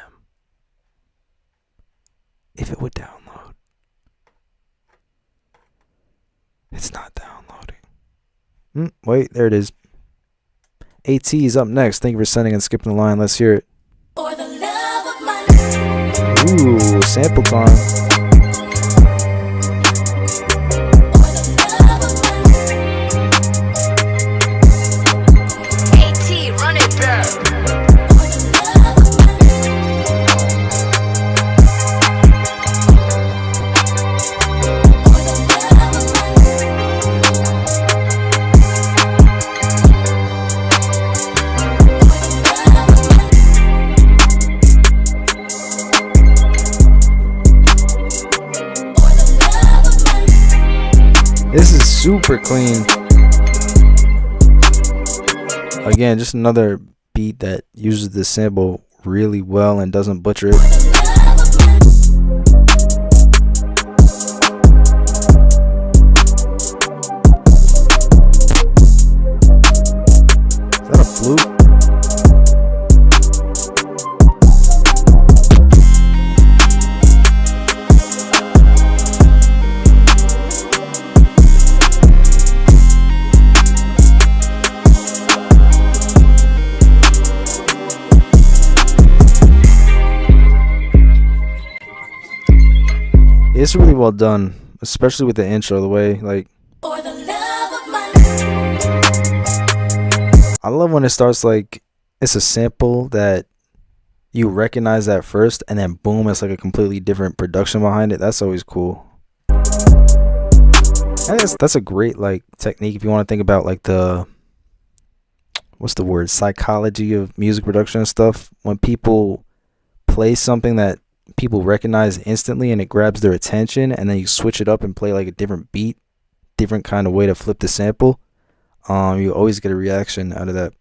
If it would download. It's not downloading. Wait, there it is. AT is up next. Thank you for sending and skipping the line. Let's hear it. For the love of money. Ooh, sample time. This is super clean. Again, just another beat that uses the sample really well and doesn't butcher it. Is that a flute? It's really well done, especially with the intro, the way like. For the love of money. I love when it starts like it's a sample that you recognize at first, and then boom, it's like a completely different production behind it. That's always cool. I guess that's a great like technique if you want to think about like the what's the word, psychology of music production and stuff. When people play something that people recognize instantly and it grabs their attention, and then you switch it up and play like a different beat, different kind of way to flip the sample, you always get a reaction out of that.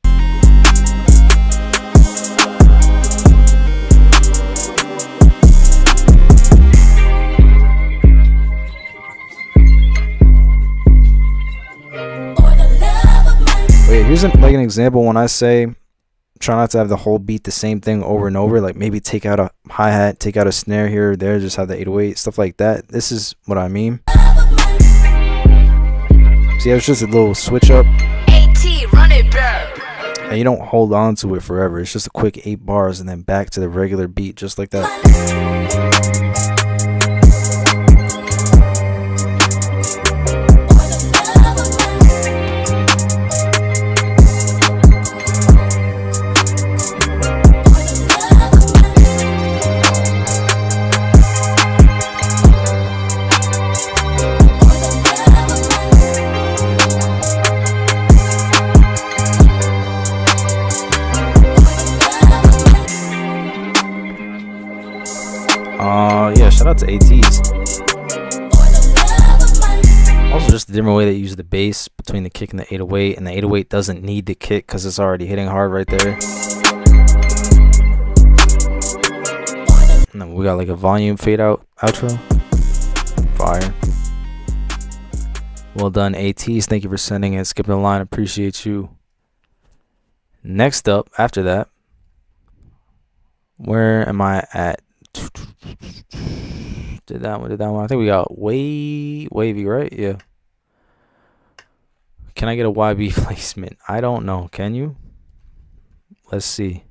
Wait, here's like an example when I say try not to have the whole beat the same thing over and over. Like maybe take out a hi-hat, take out a snare here or there, just have the 808, stuff like that. This is what I mean. See, it's just a little switch up. Run it back. And you don't hold on to it forever. It's just a quick 8 bars and then back to the regular beat, just like that. Yeah, shout out to ATs. Also, just a different way they use the bass between the kick and the 808, and the 808 doesn't need the kick because it's already hitting hard right there. And then we got like a volume fade out outro. Fire. Well done, ATs. Thank you for sending it. Skipping the line. Appreciate you. Next up, after that, where am I at? Did that one. I think we got wavy, right? Yeah. Can I get a YB placement? I don't know. Can you? Let's see.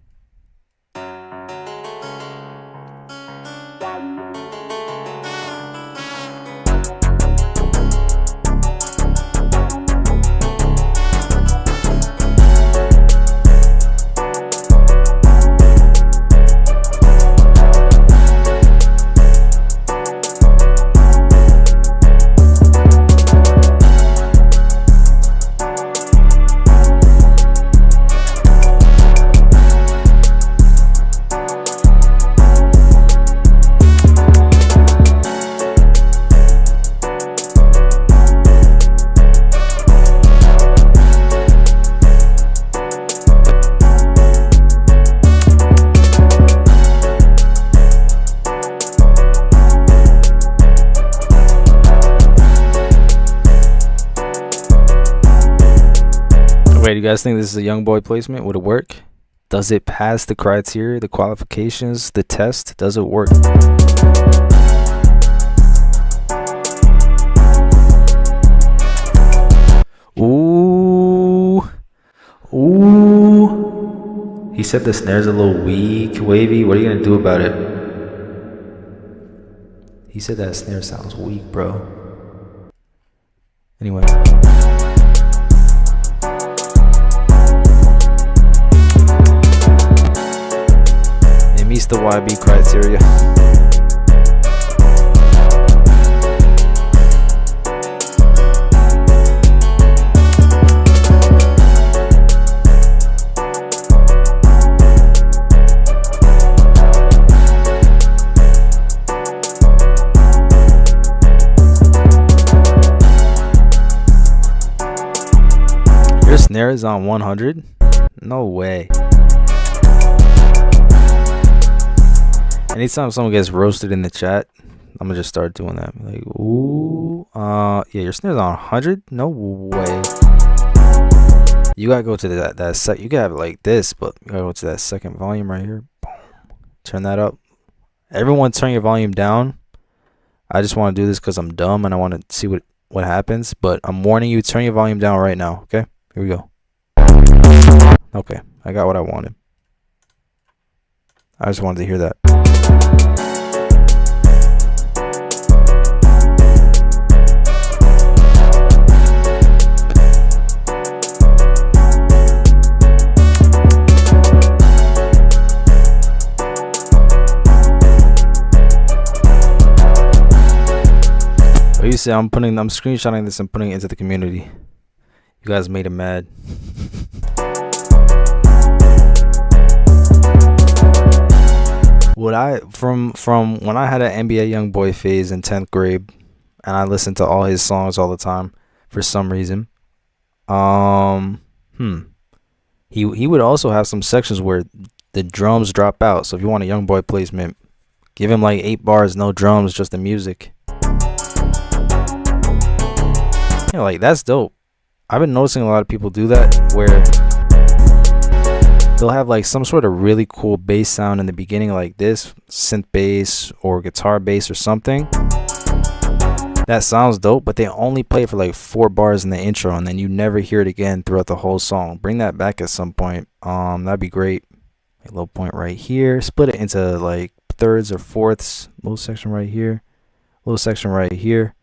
Wait, do you guys think this is a young boy placement? Would it work? Does it pass the criteria, the qualifications, the test? Does it work? Ooh. Ooh. He said the snare's a little weak, wavy. What are you going to do about it? He said that snare sounds weak, bro. Anyway. Meets the YB criteria. Your snare is on 100? No way. Anytime someone gets roasted in the chat, I'm gonna just start doing that. Like, ooh, yeah, your snare's on 100? No way. You gotta go to that set. You gotta have it like this, but you gotta go to that second volume right here. Boom. Turn that up. Everyone, turn your volume down. I just want to do this because I'm dumb and I want to see what happens. But I'm warning you, turn your volume down right now. Okay, here we go. Okay, I got what I wanted. I just wanted to hear that. it. I'm screenshotting this and putting it into the community. You guys made him mad. From when I had an NBA YoungBoy phase in 10th grade, and I listened to all his songs all the time for some reason. He would also have some sections where the drums drop out. So if you want a YoungBoy placement, give him like 8 bars, no drums, just the music. Yeah, like that's dope. I've been noticing a lot of people do that, where they'll have like some sort of really cool bass sound in the beginning, like this synth bass or guitar bass or something. That sounds dope, but they only play it for like 4 bars in the intro, and then you never hear it again throughout the whole song. Bring that back at some point. That'd be great. A low point right here. Split it into like thirds or fourths. Low section right here. Low section right here.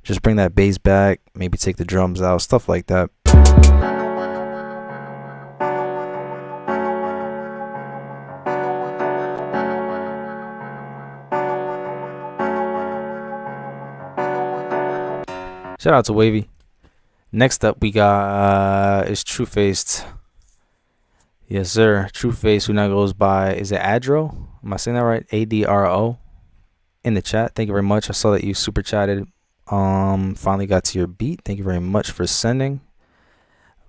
Just bring that bass back. Maybe take the drums out. Stuff like that. Shout out to Wavy. Next up we got is True Faced. Yes sir, True Face, who now goes by, is it Adro? Am I saying that right? ADRO in the chat. Thank you very much. I saw that you super chatted. Finally got to your beat. Thank you very much for sending.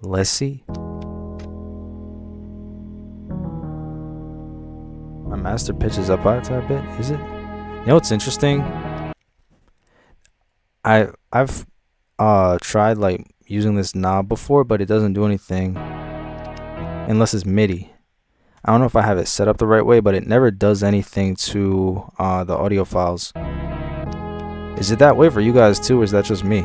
Let's see. My master pitch is up by a tad bit. Is it? You know what's interesting? I've tried like using this knob before, but it doesn't do anything unless it's MIDI. I don't know if I have it set up the right way, but it never does anything to the audio files. Is it that way for you guys too, or is that just me?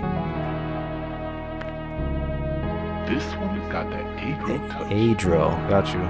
This one has got that Adro touch. Adro, got you.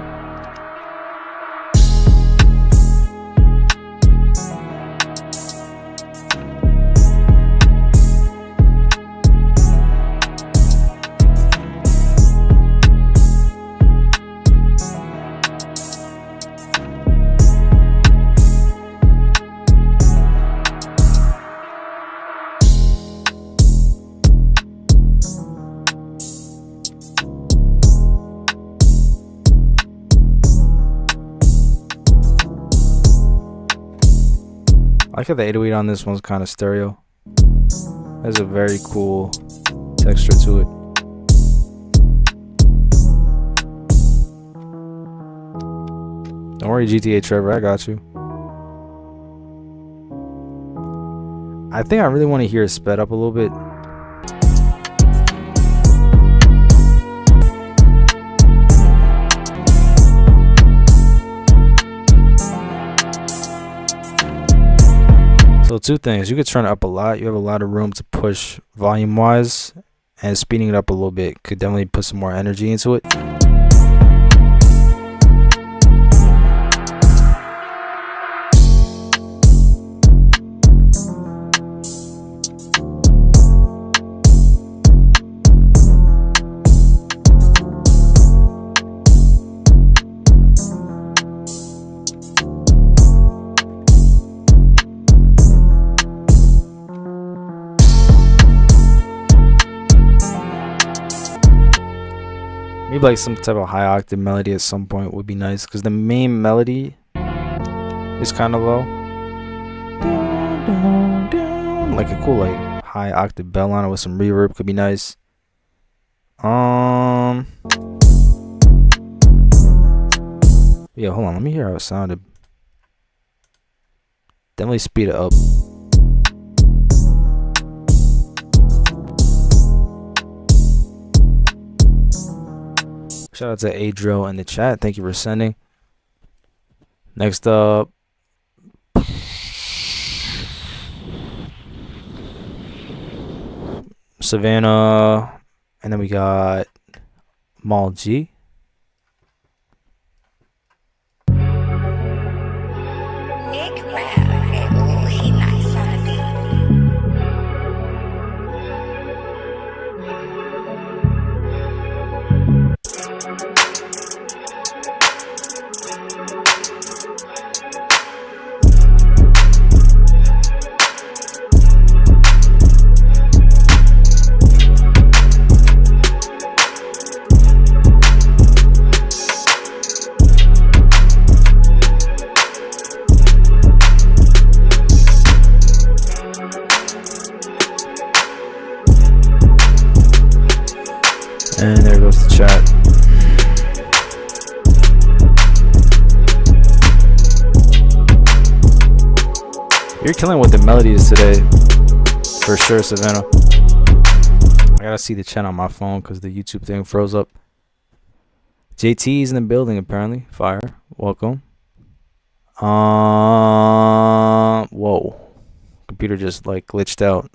I like how the 808 on this one's kind of stereo. Has a very cool texture to it. Don't worry, GTA Trevor, I got you. I think I really want to hear it sped up a little bit. So 2 things. You could turn it up a lot. You have a lot of room to push volume wise, and speeding it up a little bit could definitely put some more energy into it. Maybe like some type of high octave melody at some point would be nice, because the main melody is kind of low. Like a cool like high octave bell on it with some reverb could be nice. Yeah, hold on, let me hear how it sounded. Definitely speed it up. Shout out to Adro in the chat. Thank you for sending. Next up, Savannah. And then we got Mal G. Nick Rap. Ooh, he nice on the beat. And there goes the chat. You're killing with the melodies today, for sure, Savannah. I gotta see the chat on my phone because the YouTube thing froze up. JT's in the building apparently. Fire, welcome. Whoa, computer just like glitched out.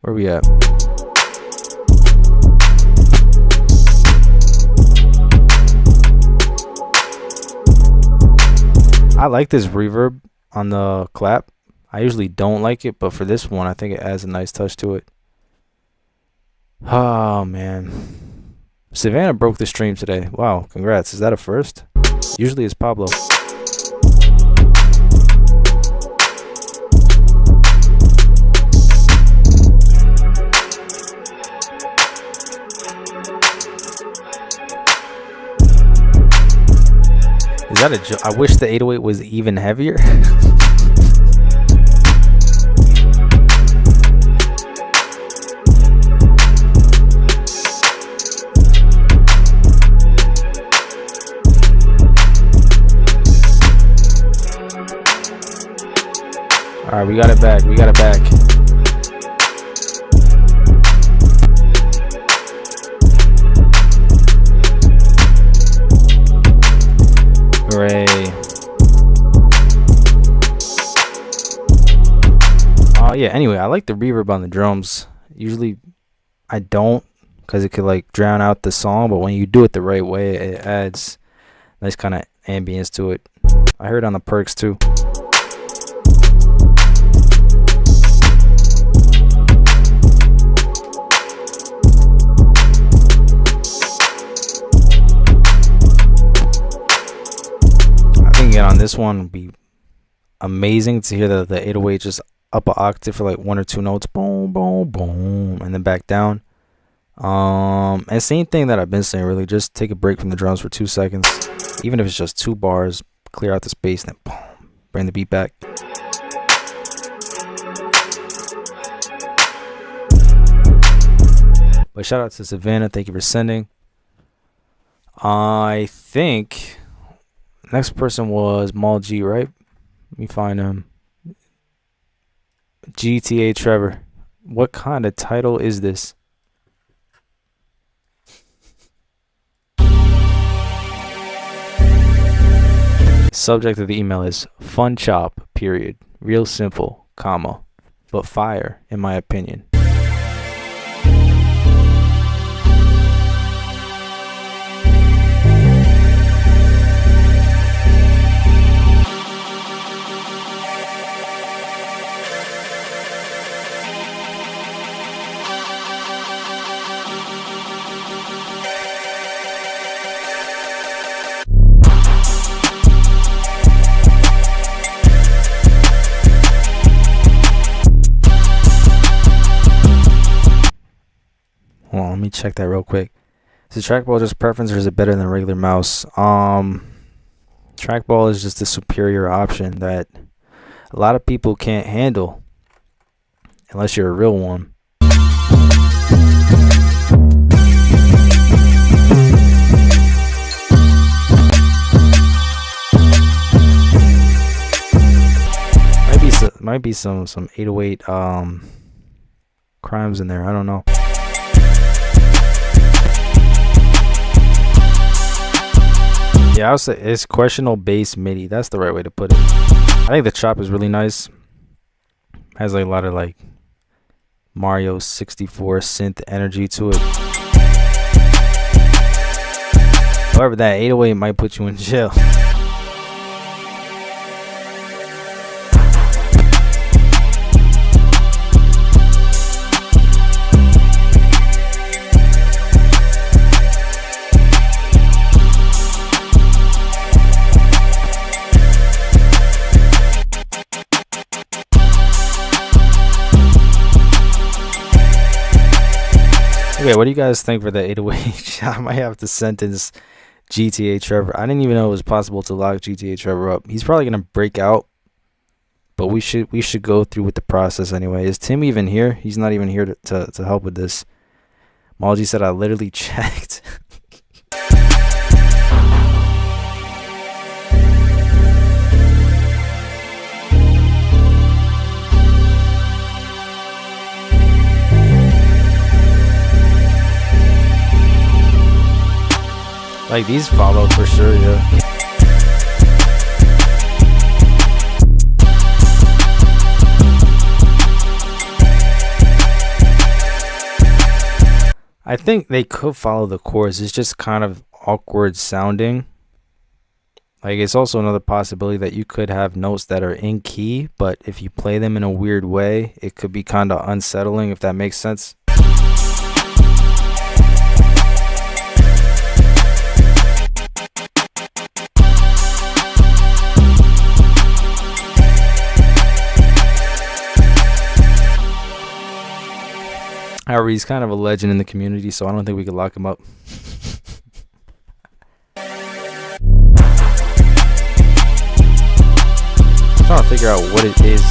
Where we at? I like this reverb on the clap. I usually don't like it, but for this one, I think it adds a nice touch to it. Oh, man. Savannah broke the stream today. Wow, congrats. Is that a first? Usually it's Pablo. Is that a joke? I wish the 808 was even heavier. All right, we got it back. We got it back. Hooray. Oh yeah, anyway, I like the reverb on the drums. Usually I don't because it could like drown out the song, but when you do it the right way, it adds nice kind of ambience to it. I heard on the perks too. On this one would be amazing to hear the 808 just up an octave for like one or two notes, boom, boom, boom, and then back down. And same thing that I've been saying, really, just take a break from the drums for 2 seconds, even if it's just 2 bars, clear out the space, and then boom, bring the beat back. But shout out to Savannah, thank you for sending. I think next person was Mal G, right? Let me find him. GTA Trevor. What kind of title is this? Subject of the email is fun chop, period. Real simple, comma, but fire, in my opinion. Well, let me check that real quick. Is the trackball just preference or is it better than a regular mouse? Trackball is just a superior option that a lot of people can't handle unless you're a real one. Might be some 808 crimes in there. I don't know. Yeah, I would say it's questionable bass MIDI. That's the right way to put it. I think the chop is really nice. Has like a lot of like Mario 64 synth energy to it. However, that 808 might put you in jail. Okay, what do you guys think for the 808? I might have to sentence GTA Trevor. I didn't even know it was possible to lock GTA Trevor up. He's probably gonna break out, but we should go through with the process anyway. Is Tim even here? He's not even here to help with this. Malji said I literally checked. Like these follow for sure, yeah. I think they could follow the chords. It's just kind of awkward sounding. Like it's also another possibility that you could have notes that are in key, but if you play them in a weird way, it could be kind of unsettling, if that makes sense. However, he's kind of a legend in the community, so I don't think we could lock him up. I'm trying to figure out what it is.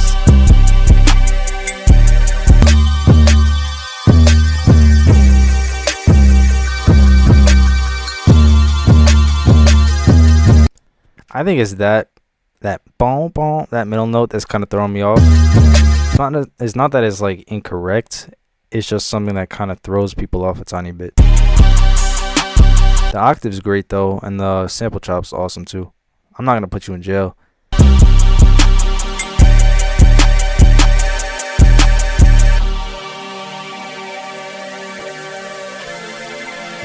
I think it's that boom boom, that middle note that's kind of throwing me off. It's not that it's like incorrect. It's just something that kind of throws people off a tiny bit. The octave's great though, and the sample chop's awesome too. I'm not gonna put you in jail.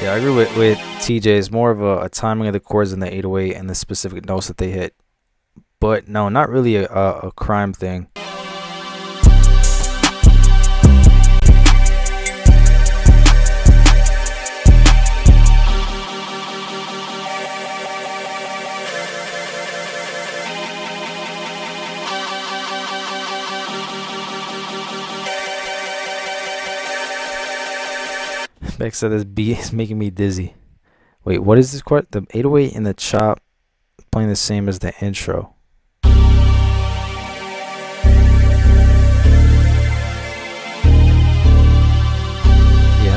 Yeah, I agree with TJ. It's more of a timing of the chords in the 808 and the specific notes that they hit. But no, not really a crime thing. Beck said this beat is making me dizzy. Wait, what is this chord? The 808 and the chop playing the same as the intro. Yeah,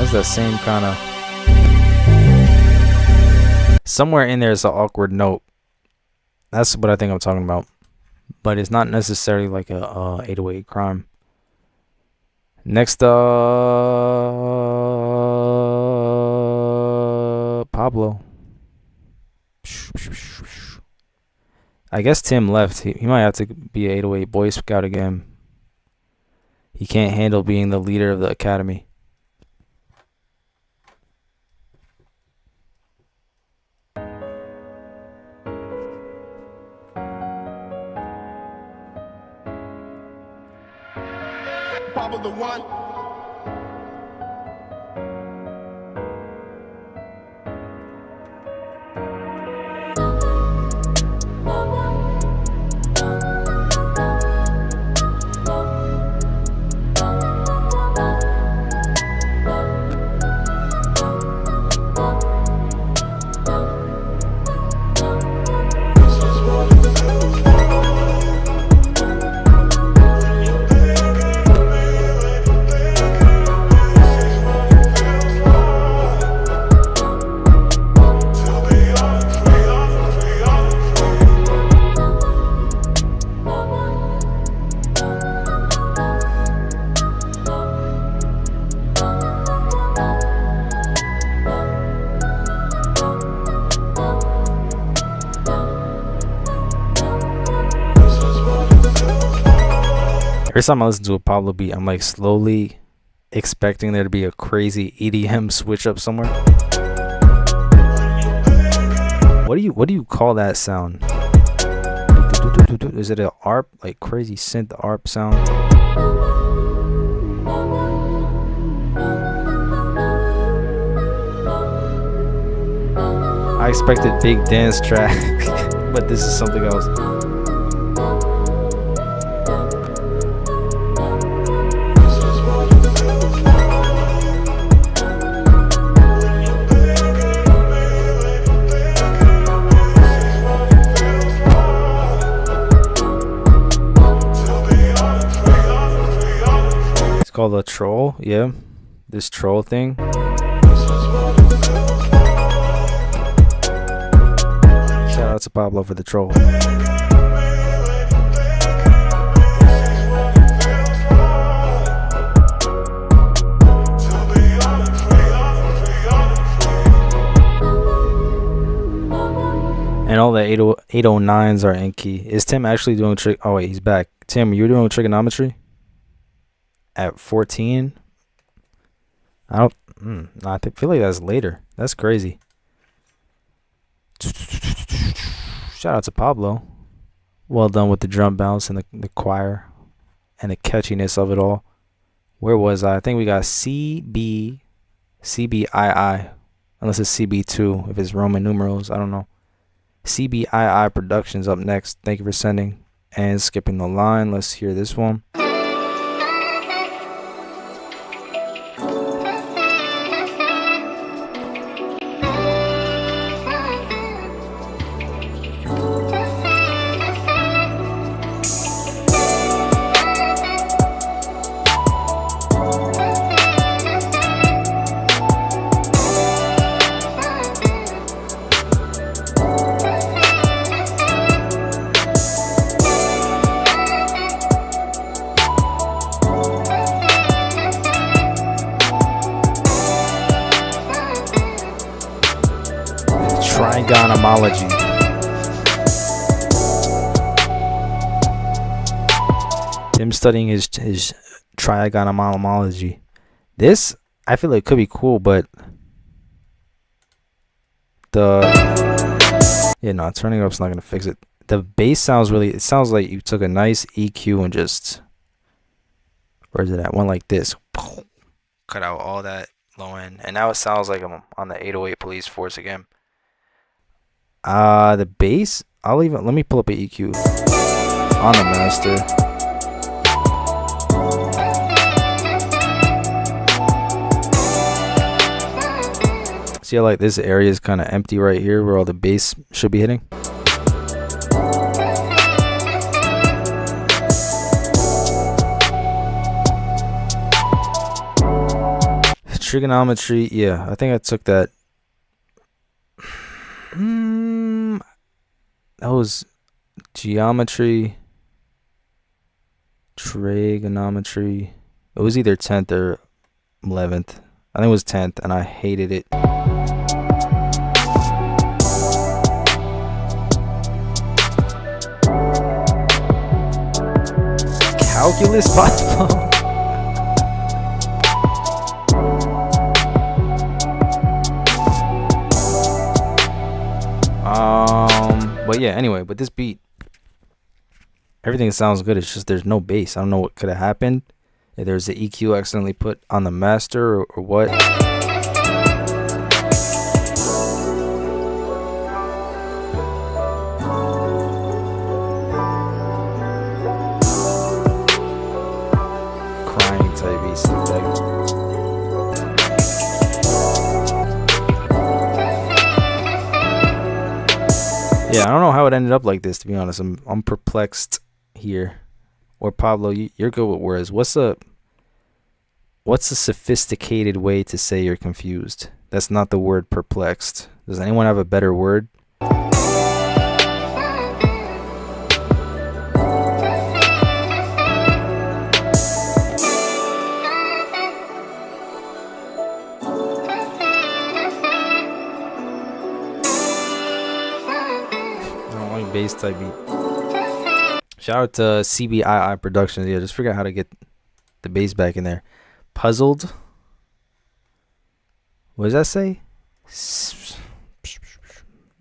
it's that same kind of. Somewhere in there is an awkward note. That's what I think I'm talking about. But it's not necessarily like a 808 crime. Next Pablo. I guess Tim left. He might have to be an 808 Boy Scout again. He can't handle being the leader of the academy. Pablo the one. Every time I listen to a Pablo beat, I'm like slowly expecting there to be a crazy EDM switch up somewhere. What do you call that sound? Is it an ARP, like crazy synth ARP sound? I expected big dance track, but this is something else. Called a troll, yeah, this troll thing. to Pablo for the troll. And all the 809s are in key. Is Tim actually doing trick? Oh wait, he's back. Tim, you're doing trigonometry at 14. I don't. No, I feel like that's later. That's crazy. Shout out to Pablo. Well done with the drum bounce and the choir and the catchiness of it all. Where was I? I think we got CBII. Unless it's CB2 if it's Roman numerals. I don't know. CBII Productions up next. Thank you for sending and skipping the line. Let's hear this one. Trigonometry. Tim studying his trigonometry. This I feel like could be cool, but turning it up's not gonna fix it. The bass sounds really. It sounds like you took a nice EQ and just, where's it at? One like this, cut out all that low end, and now it sounds like I'm on the 808 Police Force again. The bass, let me pull up an EQ on the master. See how like this area is kind of empty right here where all the bass should be hitting? Trigonometry, yeah, I think I took that. That was geometry, trigonometry. It was either 10th or 11th. I think it was 10th, and I hated it. Calculus Bible. But yeah, anyway, but this beat, everything sounds good. It's just there's no bass. I don't know what could have happened. If there's the EQ accidentally put on the master or what. Crying type beats like that. Yeah, I don't know how it ended up like this, to be honest. I'm perplexed here. Or Pablo, you're good with words. What's a sophisticated way to say you're confused? That's not the word perplexed. Does anyone have a better word? Bass type beat. Shout out to CBII Productions. Yeah, just figure out how to get the bass back in there. Puzzled. What does that say?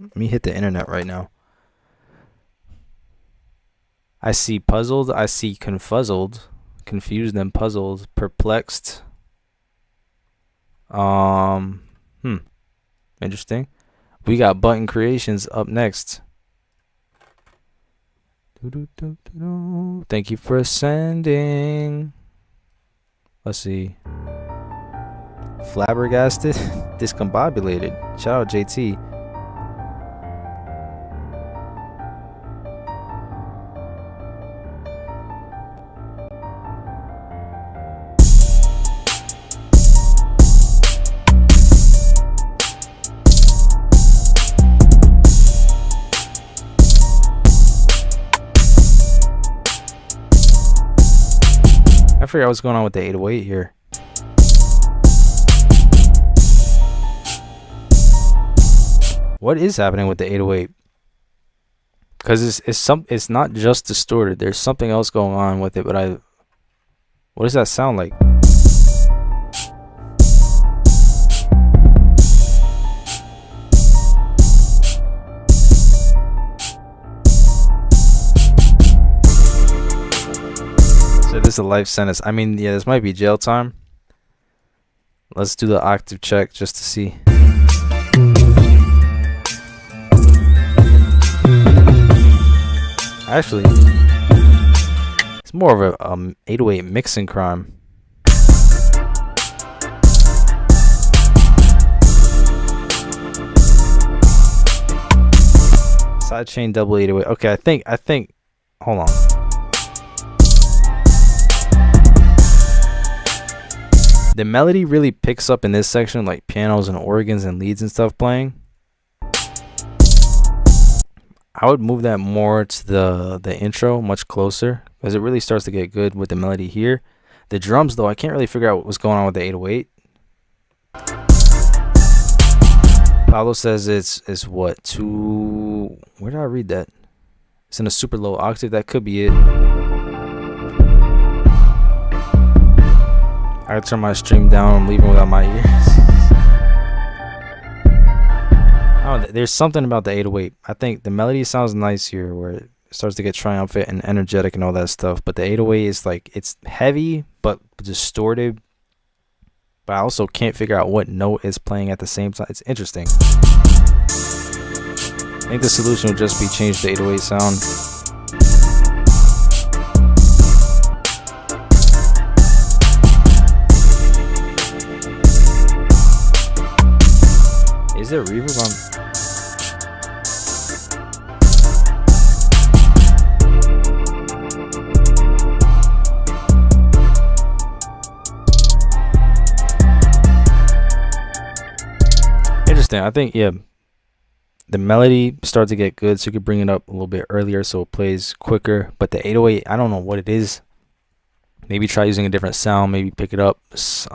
Let me hit the internet right now. I see puzzled. I see confuzzled. Confused and puzzled. Perplexed. Interesting. We got Button Creations up next. Thank you for sending. Let's see. Flabbergasted. Discombobulated. Shout out JT. I forgot what's going on with the 808 here. What is happening with the 808? Because it's not just distorted. There's something else going on with it. But what does that sound like? So this is a life sentence. I mean, yeah, this might be jail time. Let's do the octave check just to see. Actually, it's more of a 808 mixing crime. Sidechain double 808. Okay, I think. Hold on. The melody really picks up in this section, like pianos and organs and leads and stuff playing. I would move that more to the intro, much closer, because it really starts to get good with the melody here. The drums, though, I can't really figure out what's going on with the 808. Pablo says it's what, two... Where did I read that? It's in a super low octave. That could be it. I gotta turn my stream down. I'm leaving without my ears. Oh, there's something about the 808. I think the melody sounds nice here, where it starts to get triumphant and energetic and all that stuff. But the 808 is like, it's heavy but distorted. But I also can't figure out what note is playing at the same time. It's interesting. I think the solution would just be change the 808 sound. Is there reverb on? Interesting. I think, yeah, the melody starts to get good, so you could bring it up a little bit earlier so it plays quicker. But the 808, I don't know what it is. Maybe try using a different sound. Maybe pick it up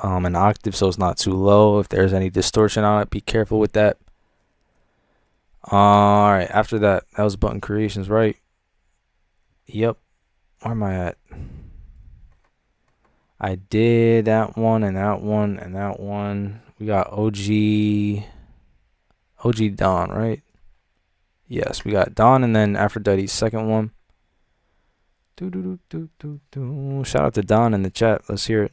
an octave so it's not too low. If there's any distortion on it, be careful with that. All right, after that was Button Creations, right? Yep. Where am I at? I did that one and that one and that one. We got OG Dawn, right? Yes, we got Dawn, and then Aphrodite's second one. Shout out to Don in the chat. Let's hear it.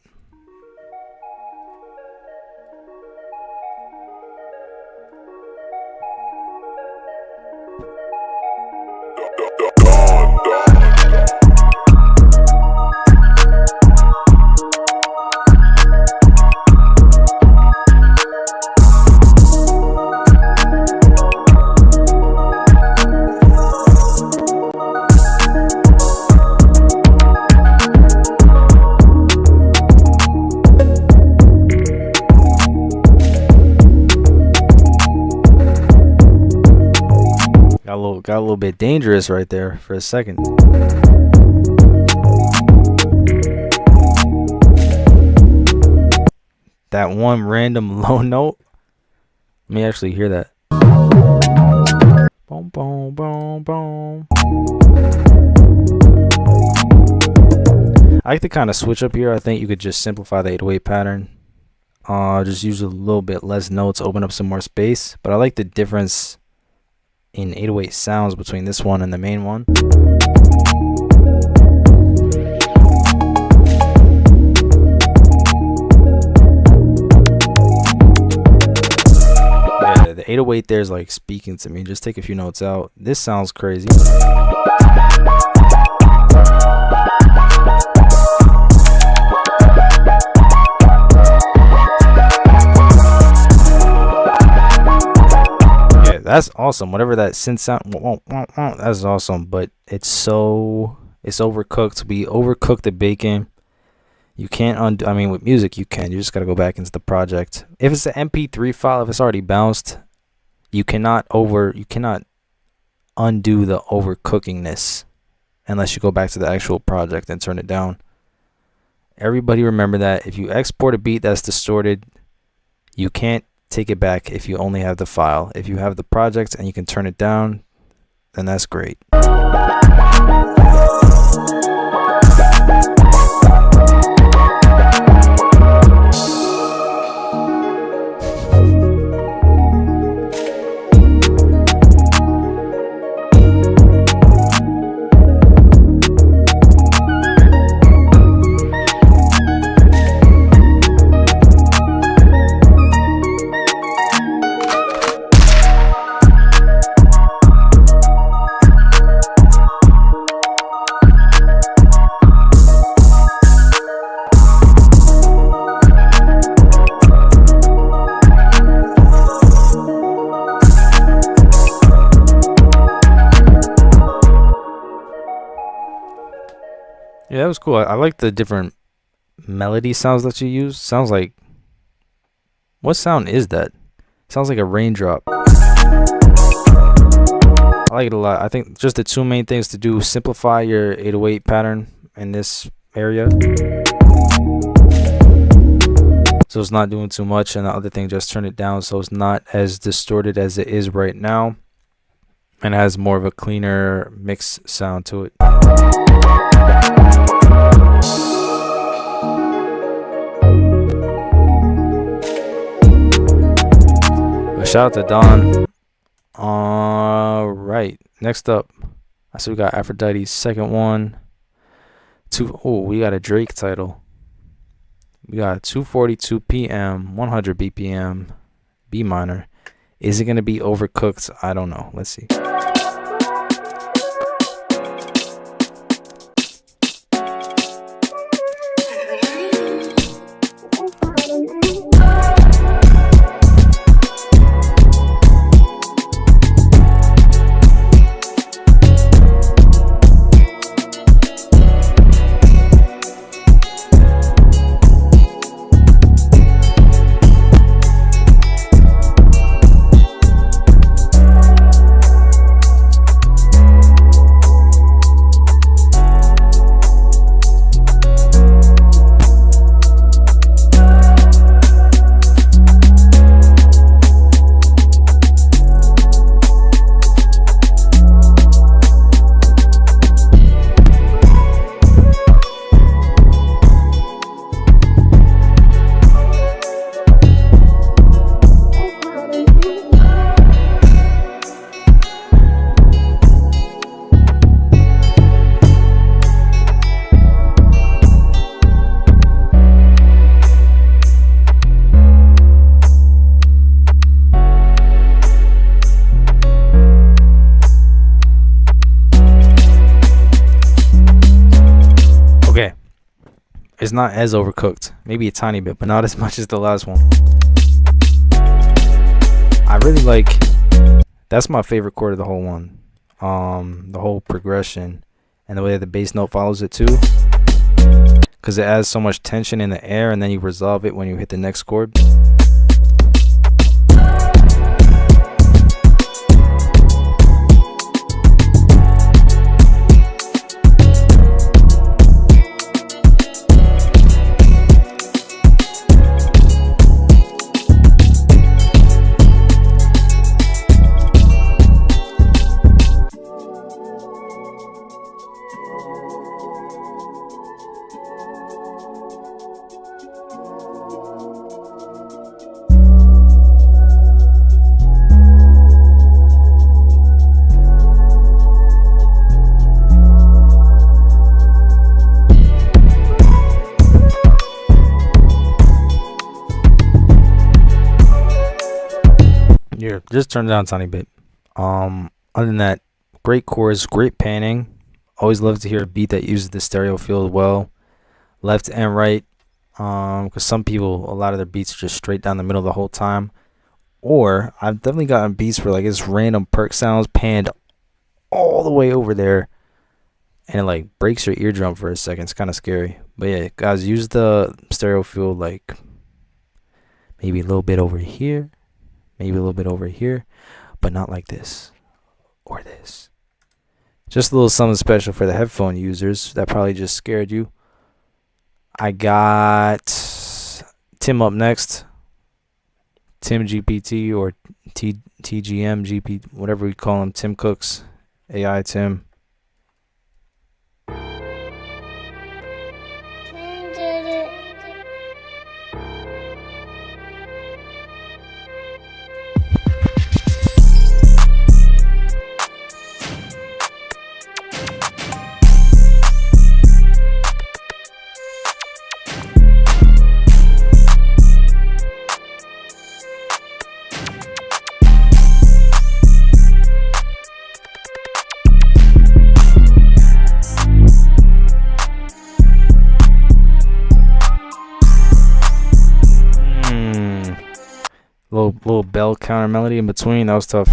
Got a little bit dangerous right there for a second. That one random low note. Let me actually hear that. Boom, boom, boom, boom. I like to kind of switch up here. I think you could just simplify the 808 pattern. Just use a little bit less notes, open up some more space. But I like the difference in 808 sounds between this one and the main one. Yeah, the 808 there is like speaking to me. Just take a few notes out. This sounds crazy. That's awesome. Whatever that synth sound, that's awesome. But it's overcooked. We overcooked the bacon. You can't undo. I mean, with music, you can. You just gotta go back into the project. If it's an MP3 file, if it's already bounced, you cannot undo the overcookingness unless you go back to the actual project and turn it down. Everybody remember that. If you export a beat that's distorted, you can't take it back if you only have the file. If you have the project and you can turn it down, then that's great. Yeah, that was cool. I like the different melody sounds that you use. Sounds like, what sound is that? Sounds like a raindrop. I like it a lot. I think just the two main things to do: simplify your 808 pattern in this area, so it's not doing too much, and the other thing, just turn it down so it's not as distorted as it is right now, and has more of a cleaner mix sound to it. Shout out to Don. All right, next up, I see we got Aphrodite's second one. Oh, we got a Drake title. We got 2:42 p.m., 100 BPM, B minor. Is it gonna be overcooked? I don't know. Let's see. It's not as overcooked, maybe a tiny bit, but not as much as the last one. I really like, that's my favorite chord of the whole one. The whole progression and the way that the bass note follows it too, because it adds so much tension in the air, and then you resolve it when you hit the next chord. Yeah, just turn it down a tiny bit. Other than that, great chorus, great panning. Always love to hear a beat that uses the stereo field well, left and right. Because some people, a lot of their beats are just straight down the middle the whole time. Or I've definitely gotten beats where like it's random perk sounds panned all the way over there, and it like breaks your eardrum for a second. It's kind of scary. But yeah, guys, use the stereo field like maybe a little bit over here, maybe a little bit over here, but not like this or this. Just a little something special for the headphone users that probably just scared you. I got Tim up next. Tim GPT or TGM GP, whatever we call him. Tim Cooks, AI Tim. Little bell counter melody in between. That was tough.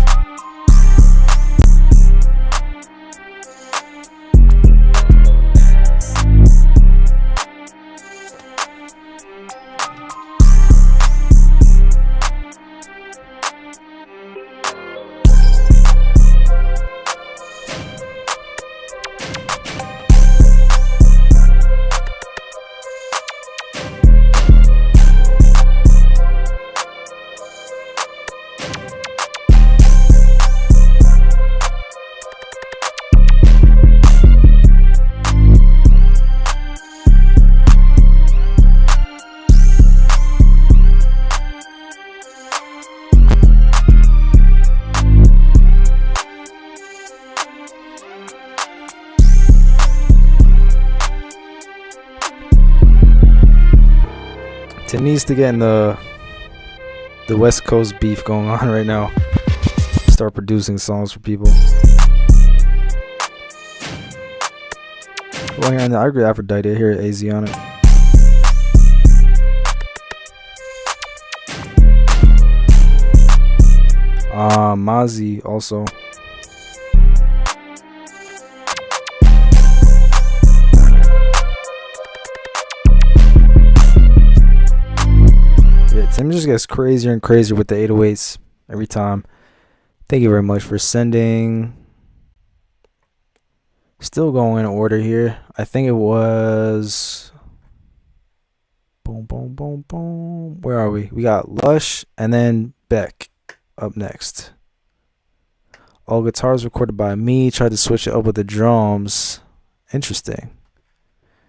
It needs to get in the West Coast beef going on right now. Start producing songs for people. Well, here on the I Agree Aphrodite, I hear AZ on it. Mazi also. Tim just gets crazier and crazier with the 808s every time. Thank you very much for sending. Still going in order here. I think it was... Boom, boom, boom, boom. Where are we? We got Lush and then Beck up next. All guitars recorded by me. Tried to switch it up with the drums. Interesting.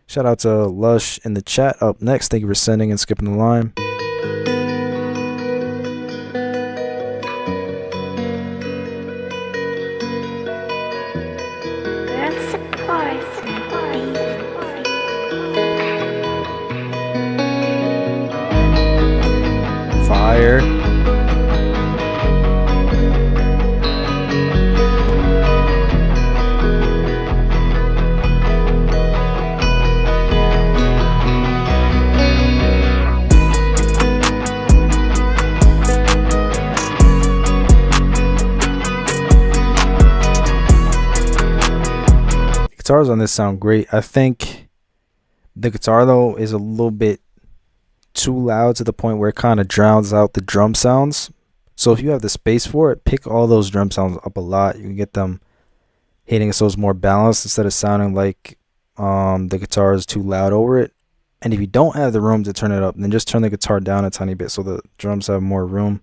Shout out to Lush in the chat up next. Thank you for sending and skipping the line. Fire. Guitars on this sound great. I think the guitar though is a little bit too loud to the point where it kind of drowns out the drum sounds. So if you have the space for it, pick all those drum sounds up a lot. You can get them hitting so it's more balanced instead of sounding like the guitar is too loud over it. And if you don't have the room to turn it up, then just turn the guitar down a tiny bit so the drums have more room.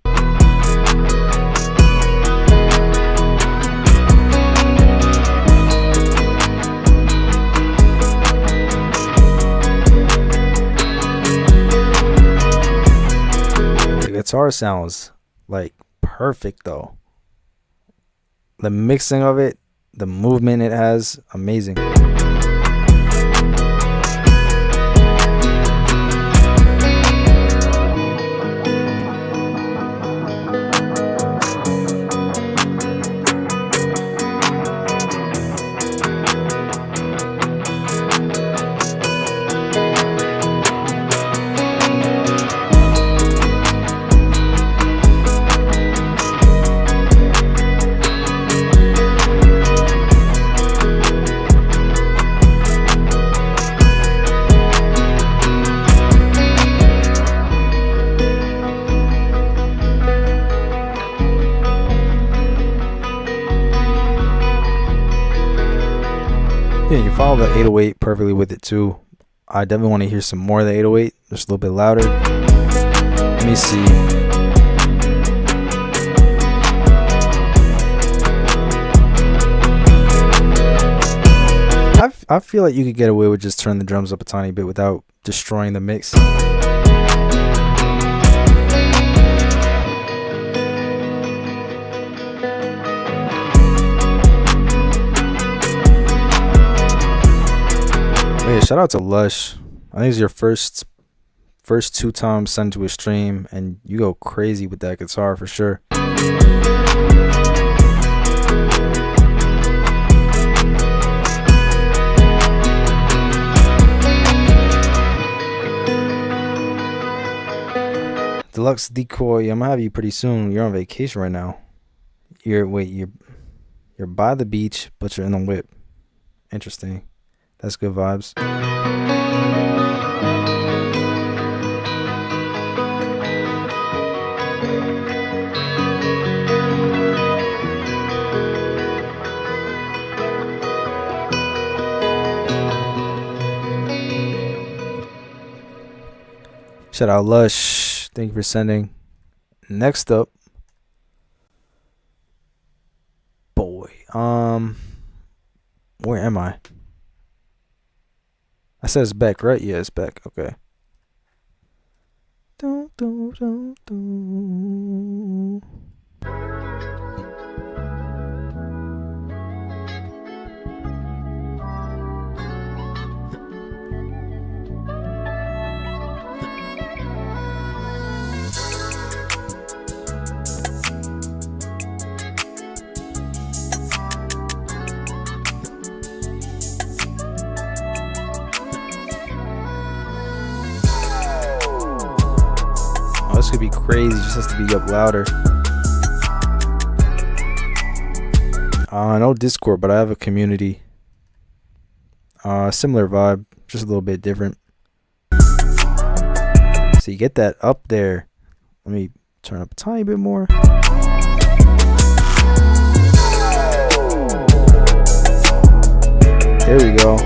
Guitar sounds like perfect though. The mixing of it, the movement it has, amazing. Yeah, you follow the 808 perfectly with it too. I definitely want to hear some more of the 808, just a little bit louder. Let me see. I feel like you could get away with just turning the drums up a tiny bit without destroying the mix. Yeah, shout out to Lush. I think it's your first 2 times sent to a stream, and you go crazy with that guitar for sure. Deluxe Decoy, I'm gonna have you pretty soon. You're on vacation right now. You're by the beach, but you're in the whip. Interesting. That's good vibes. Shout out Lush. Thank you for sending. Next up, boy. Where am I? I said it's Beck, right? Yeah, it's Beck. Okay. This could be crazy, just has to be up louder. No Discord, but I have a community. Similar vibe, just a little bit different. So you get that up there. Let me turn up a tiny bit more. There we go.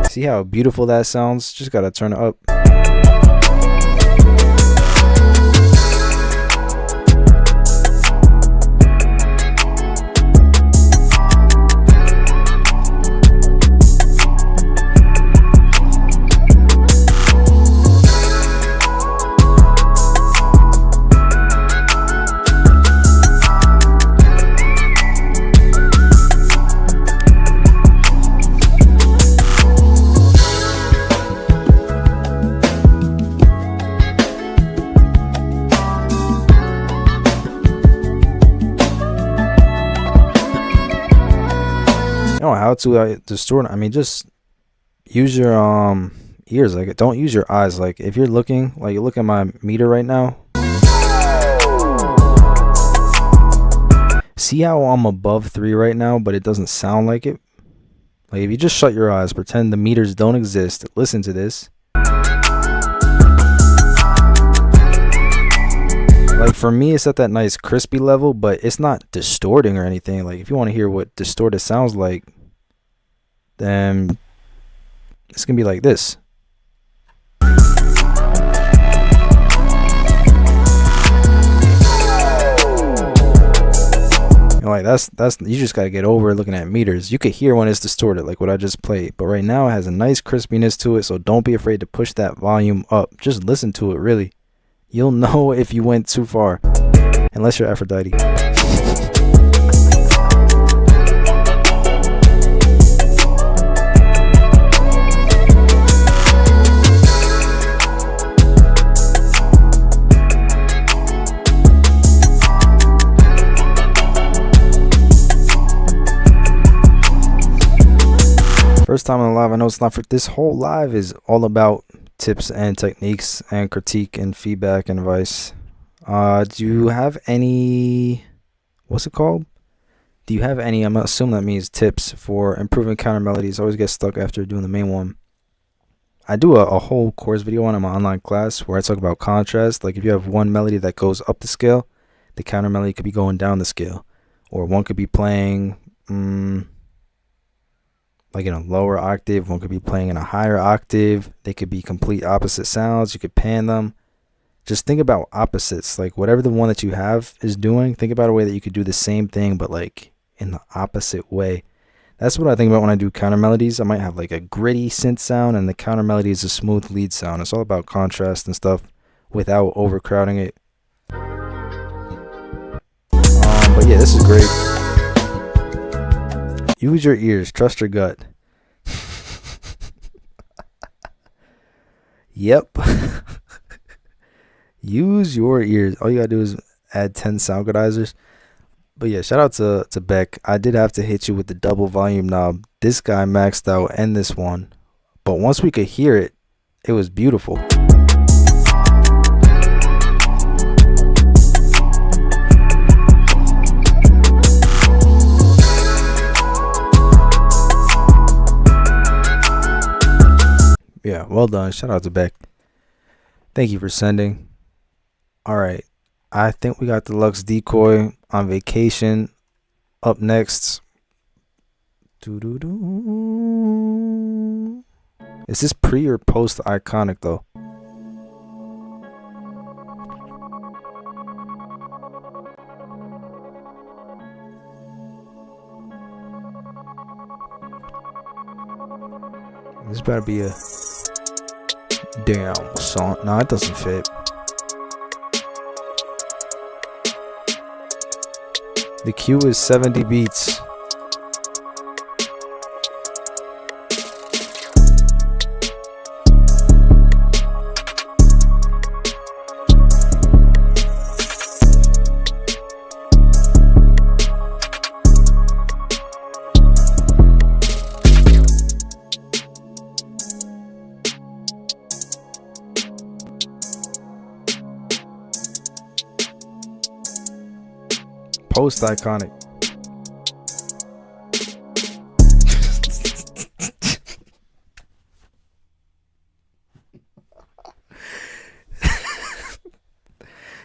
See how beautiful that sounds? Just gotta turn it up. How to distort. I mean, just use your ears. Like, don't use your eyes. Like, if you're looking, like, you look at my meter right now. See how I'm above 3 right now, but it doesn't sound like it. Like, if you just shut your eyes, pretend the meters don't exist, listen to this. Like, for me, it's at that nice crispy level, but it's not distorting or anything. Like, if you want to hear what distorted sounds like, then it's gonna be like this. Like, that's you just gotta get over looking at meters. You could hear when it's distorted, like what I just played, but right now it has a nice crispiness to it, so don't be afraid to push that volume up. Just listen to it. Really, you'll know if you went too far, unless you're Aphrodite. First time on the live. I know it's not for this whole live is all about tips and techniques and critique and feedback and advice. Do you have any, what's it called? Do you have any, I'm assuming that means tips for improving counter melodies? I always get stuck after doing the main one. I do a whole course video on my online class where I talk about contrast. Like, if you have one melody that goes up the scale, the counter melody could be going down the scale. Or one could be playing, like in a lower octave. One could be playing in a higher octave. They could be complete opposite sounds. You could pan them. Just think about opposites. Like whatever the one that you have is doing, think about a way that you could do the same thing, but like in the opposite way. That's what I think about when I do counter melodies. I might have like a gritty synth sound, and the counter melody is a smooth lead sound. It's all about contrast and stuff without overcrowding it. But yeah, this is great. Use your ears. Trust your gut. Yep. Use your ears. All you gotta do is add 10 sound godizers. But yeah, shout out to Beck. I did have to hit you with the double volume knob. This guy maxed out and this one. But once we could hear it, it was beautiful. Yeah, well done. Shout out to Beck. Thank you for sending. All right. I think we got Deluxe Decoy on vacation up next. Doo-doo-doo. Is this pre or post Iconic though? This better be a damn song. No, it doesn't fit. The cue is 70 beats. Post Iconic.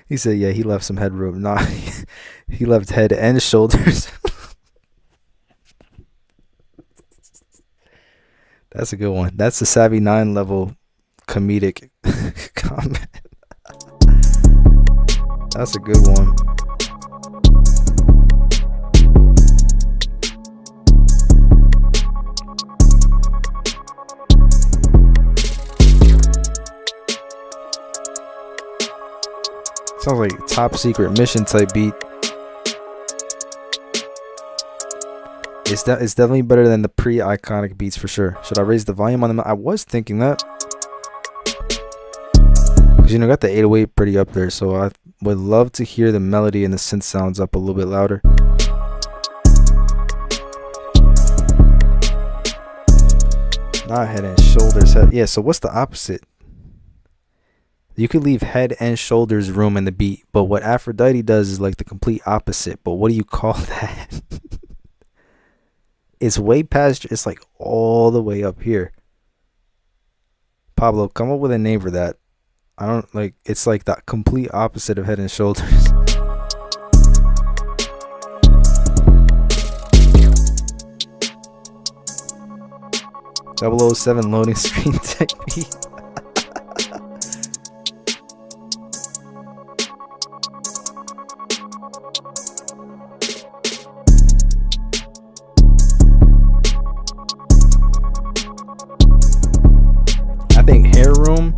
He said, yeah, he left some headroom. Nah, he left head and shoulders. That's a good one. That's the Savvy 9 level comedic comment. That's a good one. Sounds like top secret mission type beat. It's definitely better than the pre-Iconic beats for sure. Should I raise the volume on them? I was thinking that. Because, you know, got the 808 pretty up there. So I would love to hear the melody and the synth sounds up a little bit louder. Not head and shoulders. Yeah, so what's the opposite? You could leave head and shoulders room in the beat, but what Aphrodite does is like the complete opposite. But what do you call that? It's way past, it's like all the way up here. Pablo, come up with a name for that. I don't like, it's like the complete opposite of head and shoulders. .007 loading screen tech beat. I think hair room,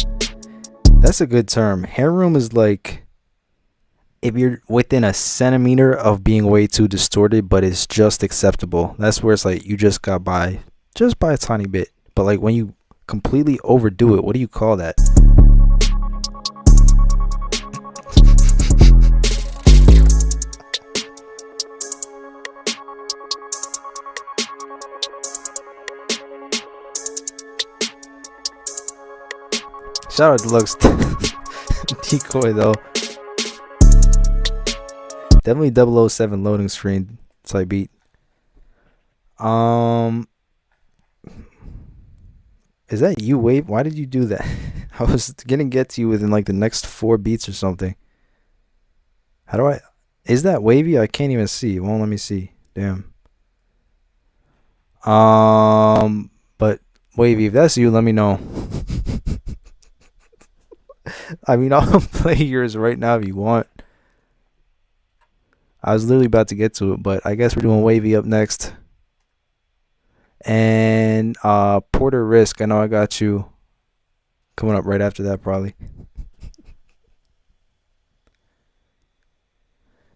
that's a good term. Hair room is like if you're within a centimeter of being way too distorted, but it's just acceptable. That's where it's like you just got by just by a tiny bit. But like when you completely overdo it, what do you call that? Shout out to Deluxe Decoy though. Definitely 007 loading screen type beat. Is that you, Wave? Why did you do that? I was gonna get to you within like the next 4 beats or something. How do I? Is that Wavy? I can't even see. It won't let me see. Damn. But Wavy, if that's you, let me know. I mean, I'll play yours right now if you want. I was literally about to get to it, but I guess we're doing Wavy up next. And Porter Risk, I know I got you coming up right after that probably.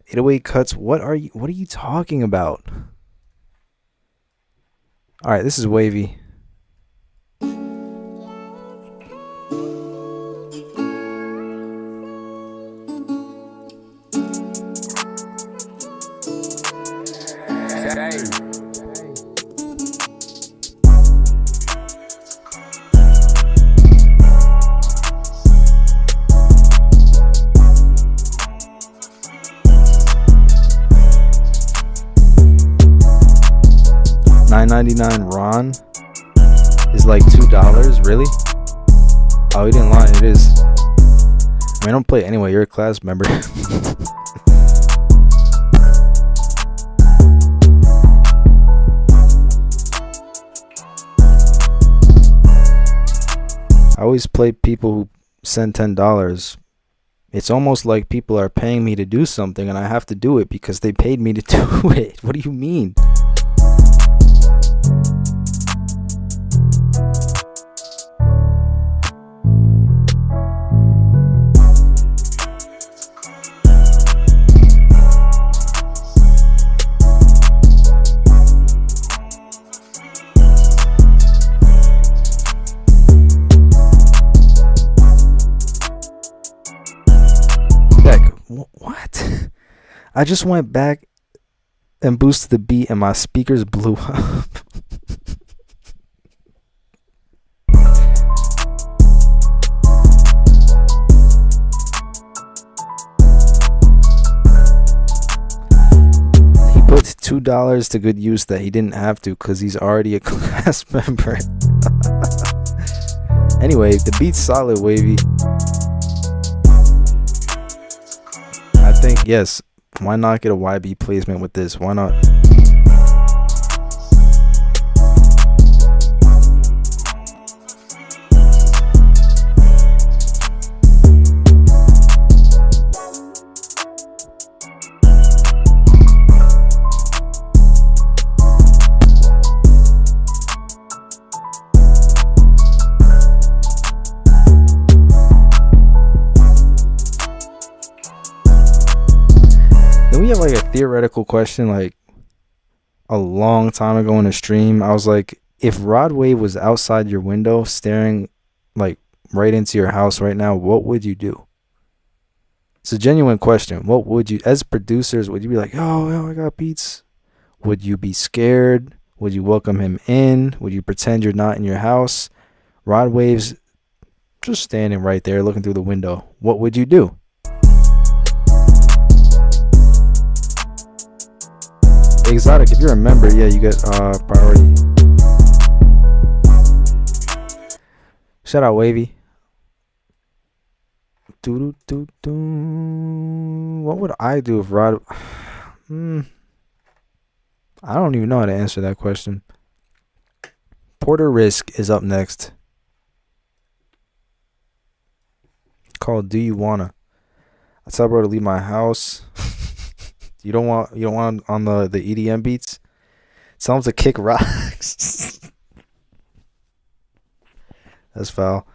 808 cuts, what are you talking about? All right, this is Wavy. $9.99 Ron is like $2. Really? Oh, he didn't lie. It is. I mean, I don't play it anyway. You're a class member. I always play people who send $10. It's almost like people are paying me to do something and I have to do it because they paid me to do it. What do you mean? What? I just went back and boosted the beat and my speakers blew up. He put $2 to good use that he didn't have to because he's already a class member. Anyway, the beat's solid, Wavy. I think, yes, why not get a YB placement with this? Why not? We have like a theoretical question like a long time ago in a stream. I was like, if Rod Wave was outside your window staring like right into your house right now, what would you do? It's a genuine question. What would you, as producers, would you be like, yo, I got beats? Would you be scared? Would you welcome him in? Would you pretend you're not in your house? Rod Wave's just standing right there looking through the window. What would you do? Exotic, if you're a member, yeah, you get priority. Shout out Wavy. What would I do if Rod? I don't even know how to answer that question. Porter Risk is up next. Called Do You Wanna? I tell bro to leave my house. You don't want on the EDM beats? Tell him to kick rocks. That's foul.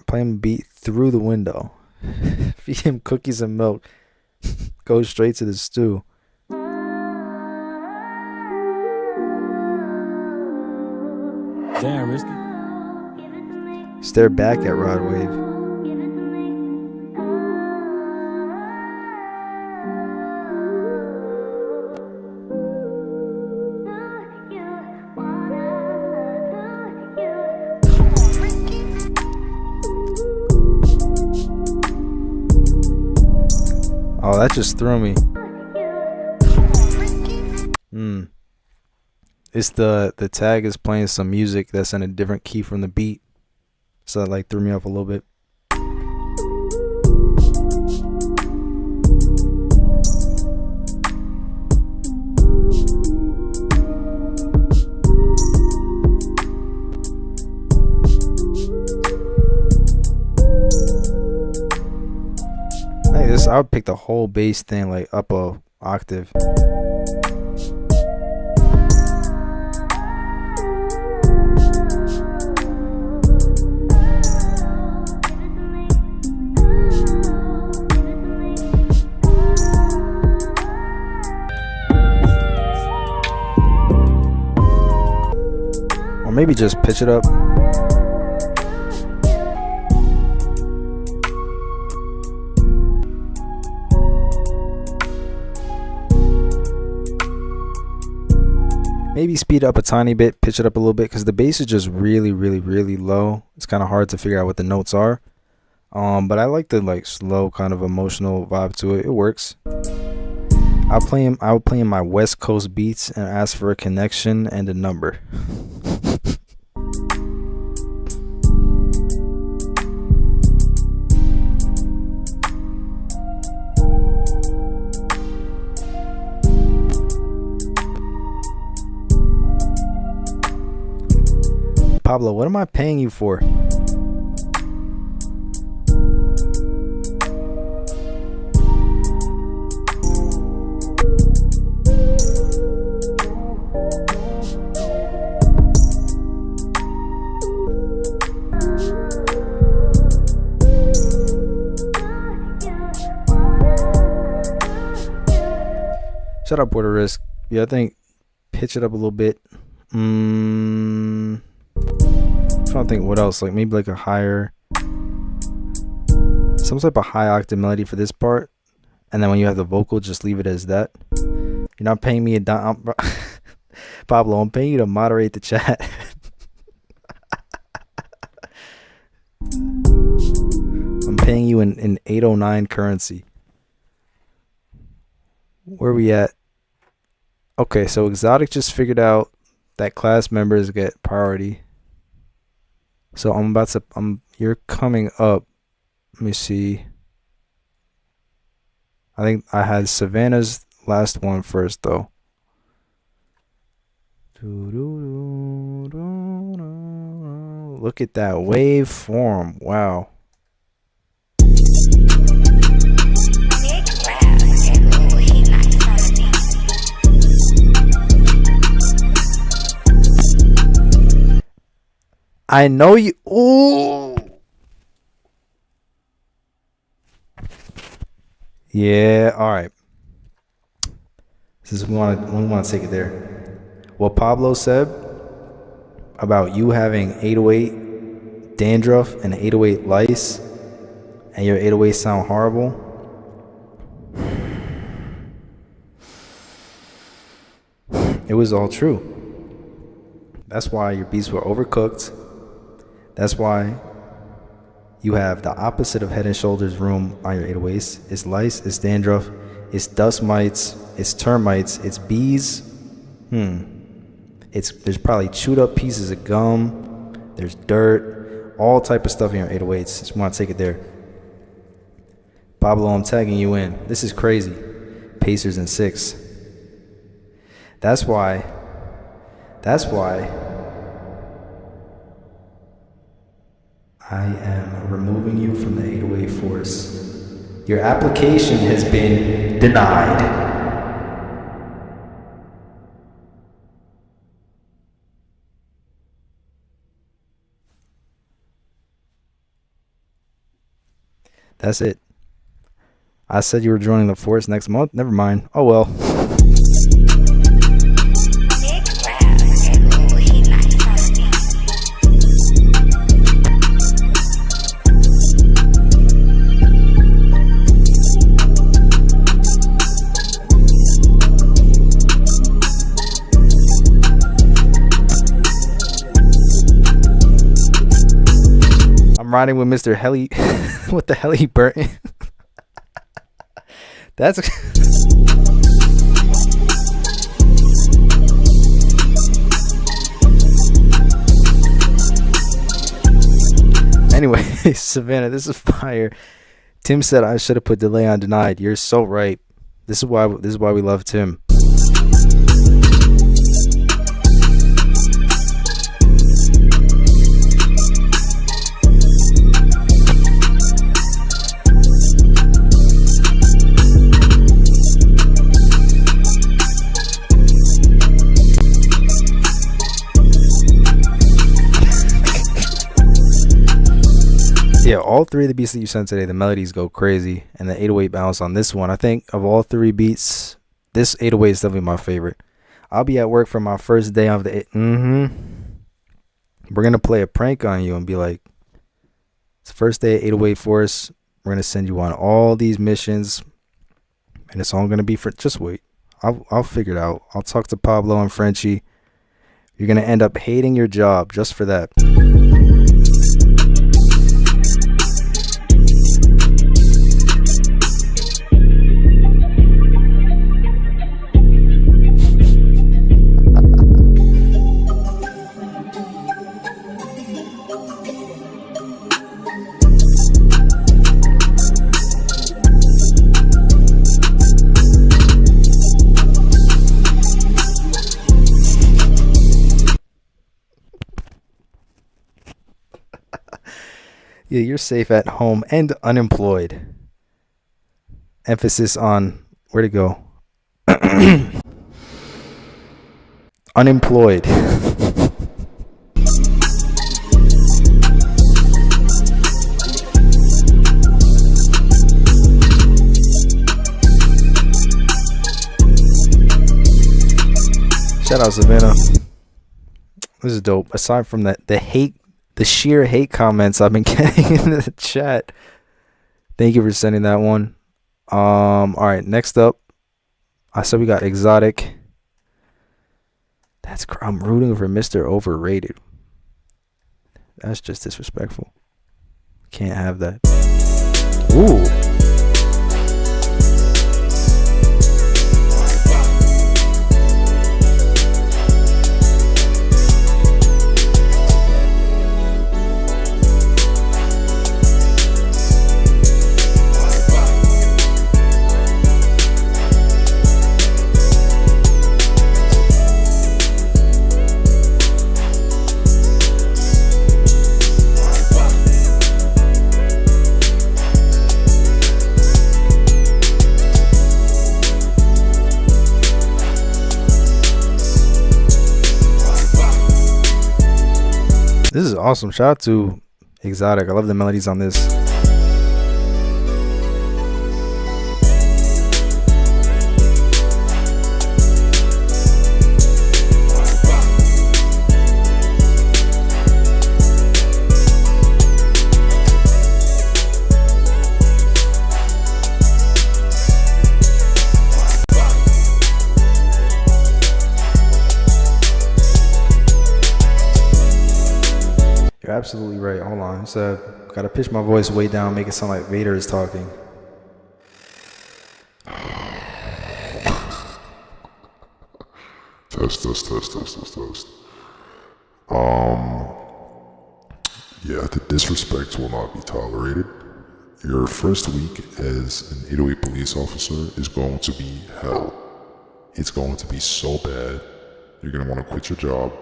Play him beat through the window. Feed him cookies and milk. Go straight to the stew. Damn, risky. Stare back at Rod Wave. Oh, that just threw me. It's the tag is playing some music that's in a different key from the beat. So that like threw me off a little bit. just, I would pick the whole bass thing like up a octave. Or maybe just pitch it up. Maybe speed up a tiny bit, pitch it up a little bit, because the bass is just really, really, really low. It's kind of hard to figure out what the notes are. But I like the like slow kind of emotional vibe to it. It works. I would play in my West Coast beats and ask for a connection and a number. Pablo, what am I paying you for? Shut up, Puerto Risk. Yeah, I think pitch it up a little bit. I'm trying to think what else, like maybe like a higher, some type of high octave melody for this part, and then when you have the vocal, just leave it as that. You're not paying me a dime, Pablo. I'm paying you to moderate the chat. I'm paying you in 809 currency. Where we at? Okay, so Exotic just figured out that class members get priority. So you're coming up. Let me see. I think I had Savannah's last one first though. Look at that waveform. Wow. I know you. Ooh. Yeah. All right. Since we want to take it there. What Pablo said about you having 808 dandruff and 808 lice, and your 808 sound horrible. It was all true. That's why your beats were overcooked. That's why you have the opposite of Head and Shoulders room on your 808s. It's lice, it's dandruff, it's dust mites, it's termites, it's bees. There's probably chewed up pieces of gum. There's dirt, all type of stuff in your 808s. Just want to take it there. Pablo, I'm tagging you in. This is crazy. Pacers in 6. That's why I am removing you from the 808 force. Your application has been denied. That's it. I said you were joining the force next month. Never mind. Oh well. I'm riding with Mr. Helly. What the hell he Burton? That's anyway, Savannah, this is fire. Tim said I should have put delay on denied. You're so right. This is why we love Tim. Yeah, all three of the beats that you sent today, the melodies go crazy, and the 808 bounce on this one. I think of all three beats, this 808 is definitely my favorite. I'll be at work for my first day of the. We're gonna play a prank on you and be like, it's the first day at 808 for us. We're gonna send you on all these missions, and it's all gonna be for. Just wait, I'll figure it out. I'll talk to Pablo and Frenchie. You're gonna end up hating your job just for that. Yeah, you're safe at home and unemployed. Emphasis on where to go. Unemployed. Shout out Savannah. This is dope. Aside from that, the sheer hate comments I've been getting in the chat. Thank you for sending that one. All right, next up, I said we got Exotic. I'm rooting for Mr. Overrated. That's just disrespectful. Can't have that. Ooh. This is awesome. Shout out to Exotic. I love the melodies on this. You're absolutely right. Hold on. So, gotta pitch my voice way down, make it sound like Vader is talking. Test. Yeah, the disrespect will not be tolerated. Your first week as an 808 police officer is going to be hell. It's going to be so bad. You're gonna want to quit your job.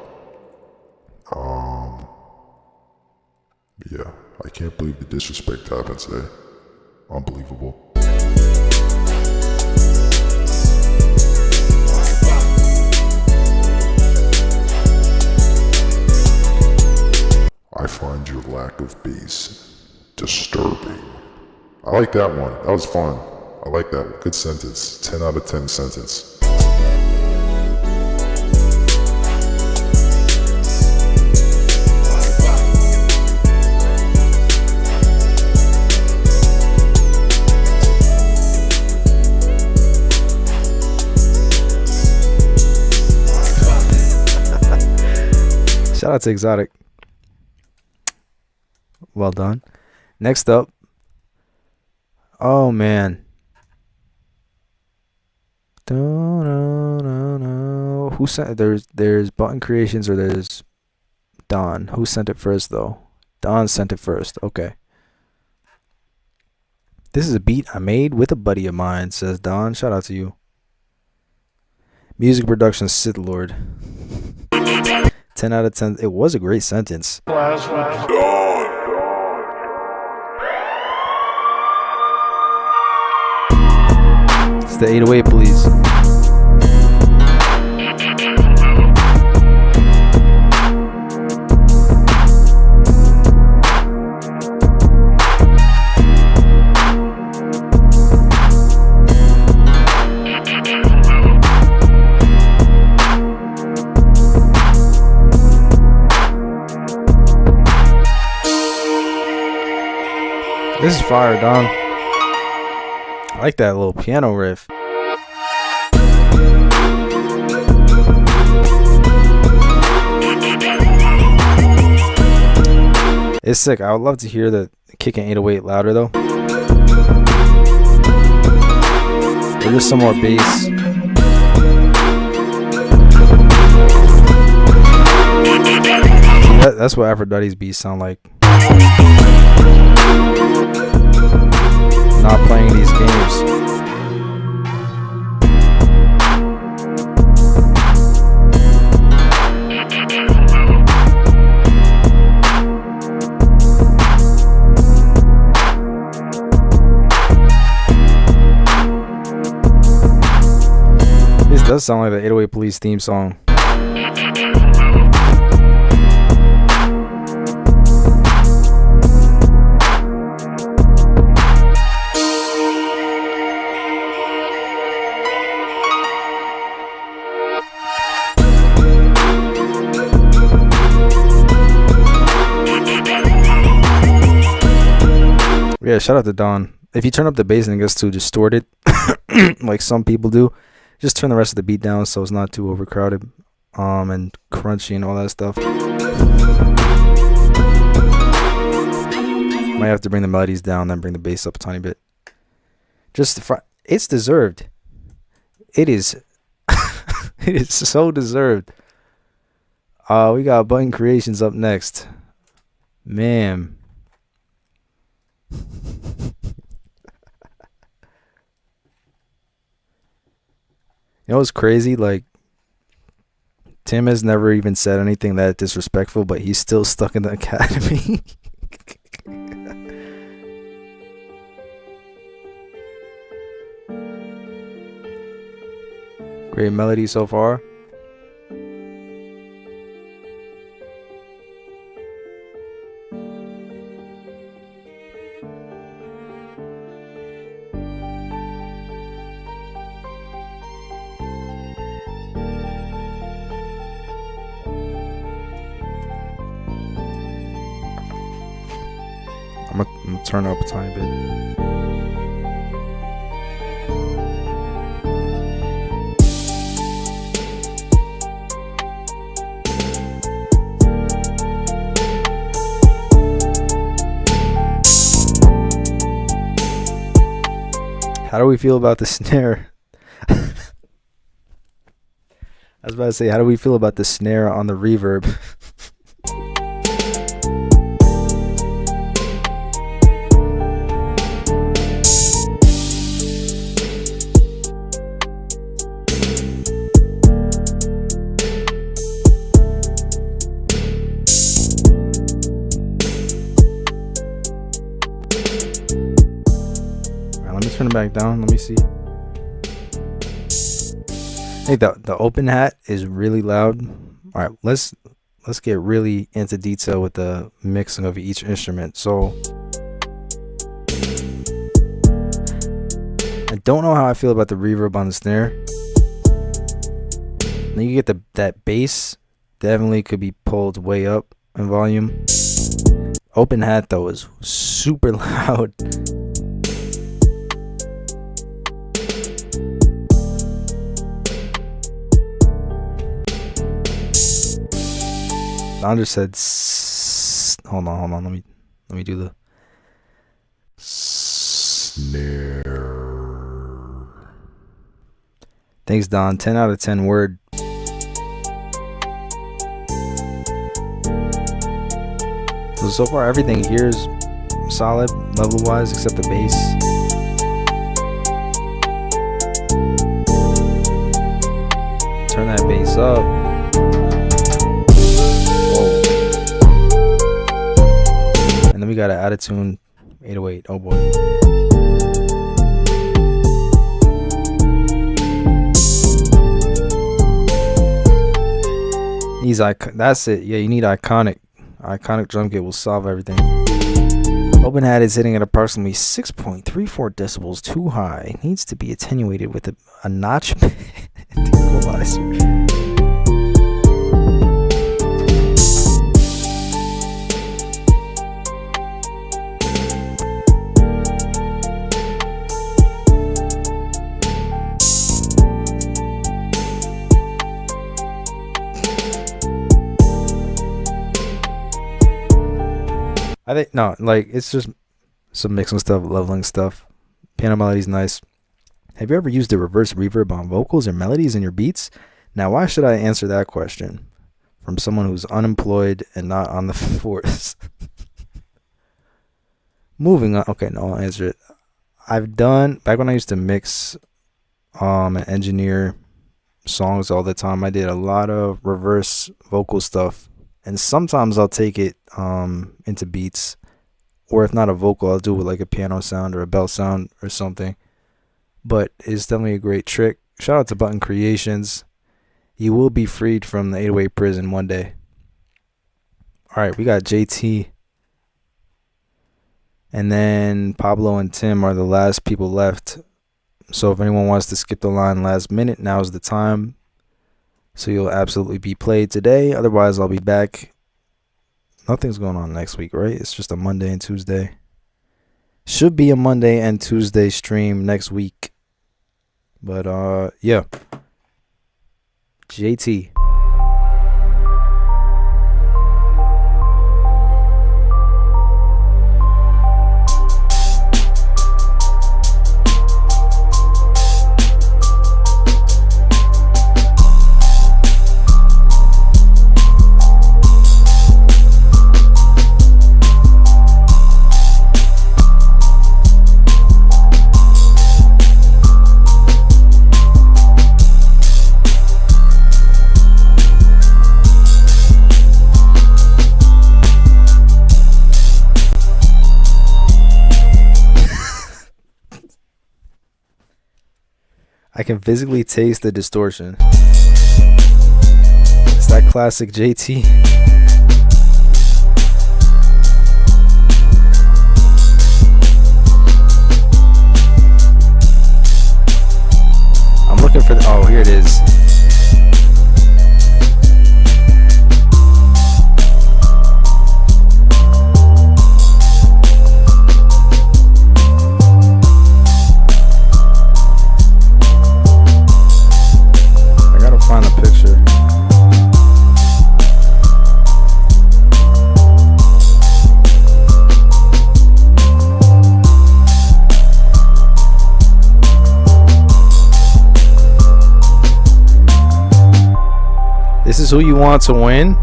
Yeah, I can't believe the disrespect happened today. Unbelievable. I find your lack of bass disturbing. I like that one. That was fun. I like that one. Good sentence. 10 out of 10 sentence. Shout out to Exotic. Well done. Next up. Oh man. No. Who sent there's Button Creations or there's Don. Who sent it first though? Don sent it first. Okay. This is a beat I made with a buddy of mine, says Don. Shout out to you. Music production Sith Lord. 10 out of 10. It was a great sentence. It's the 808 please. This is fire, Don. I like that little piano riff. It's sick. I would love to hear the kick and 808 louder though. Or just some more bass. That's what Aphrodite's beats sound like. Not playing these games. This does sound like the 808 Police theme song. Yeah, shout out to Don. If you turn up the bass and it gets too distorted, like some people do, just turn the rest of the beat down so it's not too overcrowded, and crunchy and all that stuff. Might have to bring the melodies down, then bring the bass up a tiny bit. It's deserved. It is. It is so deserved. We got Button Creations up next. Man. You know what's crazy? Like, Tim has never even said anything that disrespectful, but he's still stuck in the academy. Great melody so far. I'm gonna turn it up a tiny bit. How do we feel about the snare? I was about to say, how do we feel about the snare on the reverb? Turn it back down. Let me see. Hey, the open hat is really loud. All right, let's get really into detail with the mixing of each instrument. So I don't know how I feel about the reverb on the snare. Then you get that bass definitely could be pulled way up in volume. Open hat though is super loud. Andre said, hold on. Let me do the snare. Thanks, Don. 10 out of 10 word. So far, everything here is solid, level-wise, except the bass. Turn that bass up. And then we got an Attitune 808. Oh boy. That's it. Yeah, you need iconic. Iconic drum kit will solve everything. Open hat is hitting at approximately 6.34 decibels too high. Needs to be attenuated with a notch equalizer. I think no, like it's just some mixing stuff, leveling stuff. Piano melody's nice. Have you ever used a reverse reverb on vocals or melodies in your beats? Now, why should I answer that question from someone who's unemployed and not on the force? Moving on. Okay, no, I'll answer it. I've done back when I used to mix and engineer songs all the time. I did a lot of reverse vocal stuff, and sometimes I'll take it into beats, or if not a vocal, I'll do it with like a piano sound or a bell sound or something. But it's definitely a great trick. Shout out to Button Creations. You will be freed from the 808 prison one day. All right, we got JT. And then Pablo and Tim are the last people left. So if anyone wants to skip the line last minute, now's the time. So you'll absolutely be played today. Otherwise, I'll be back. Nothing's going on next week, right? It's just a Monday and Tuesday. Should be a Monday and Tuesday stream next week. But yeah. JT. I can physically taste the distortion. It's that classic JT. I'm looking for the. Oh, here it is. Find a picture. This is who you want to win.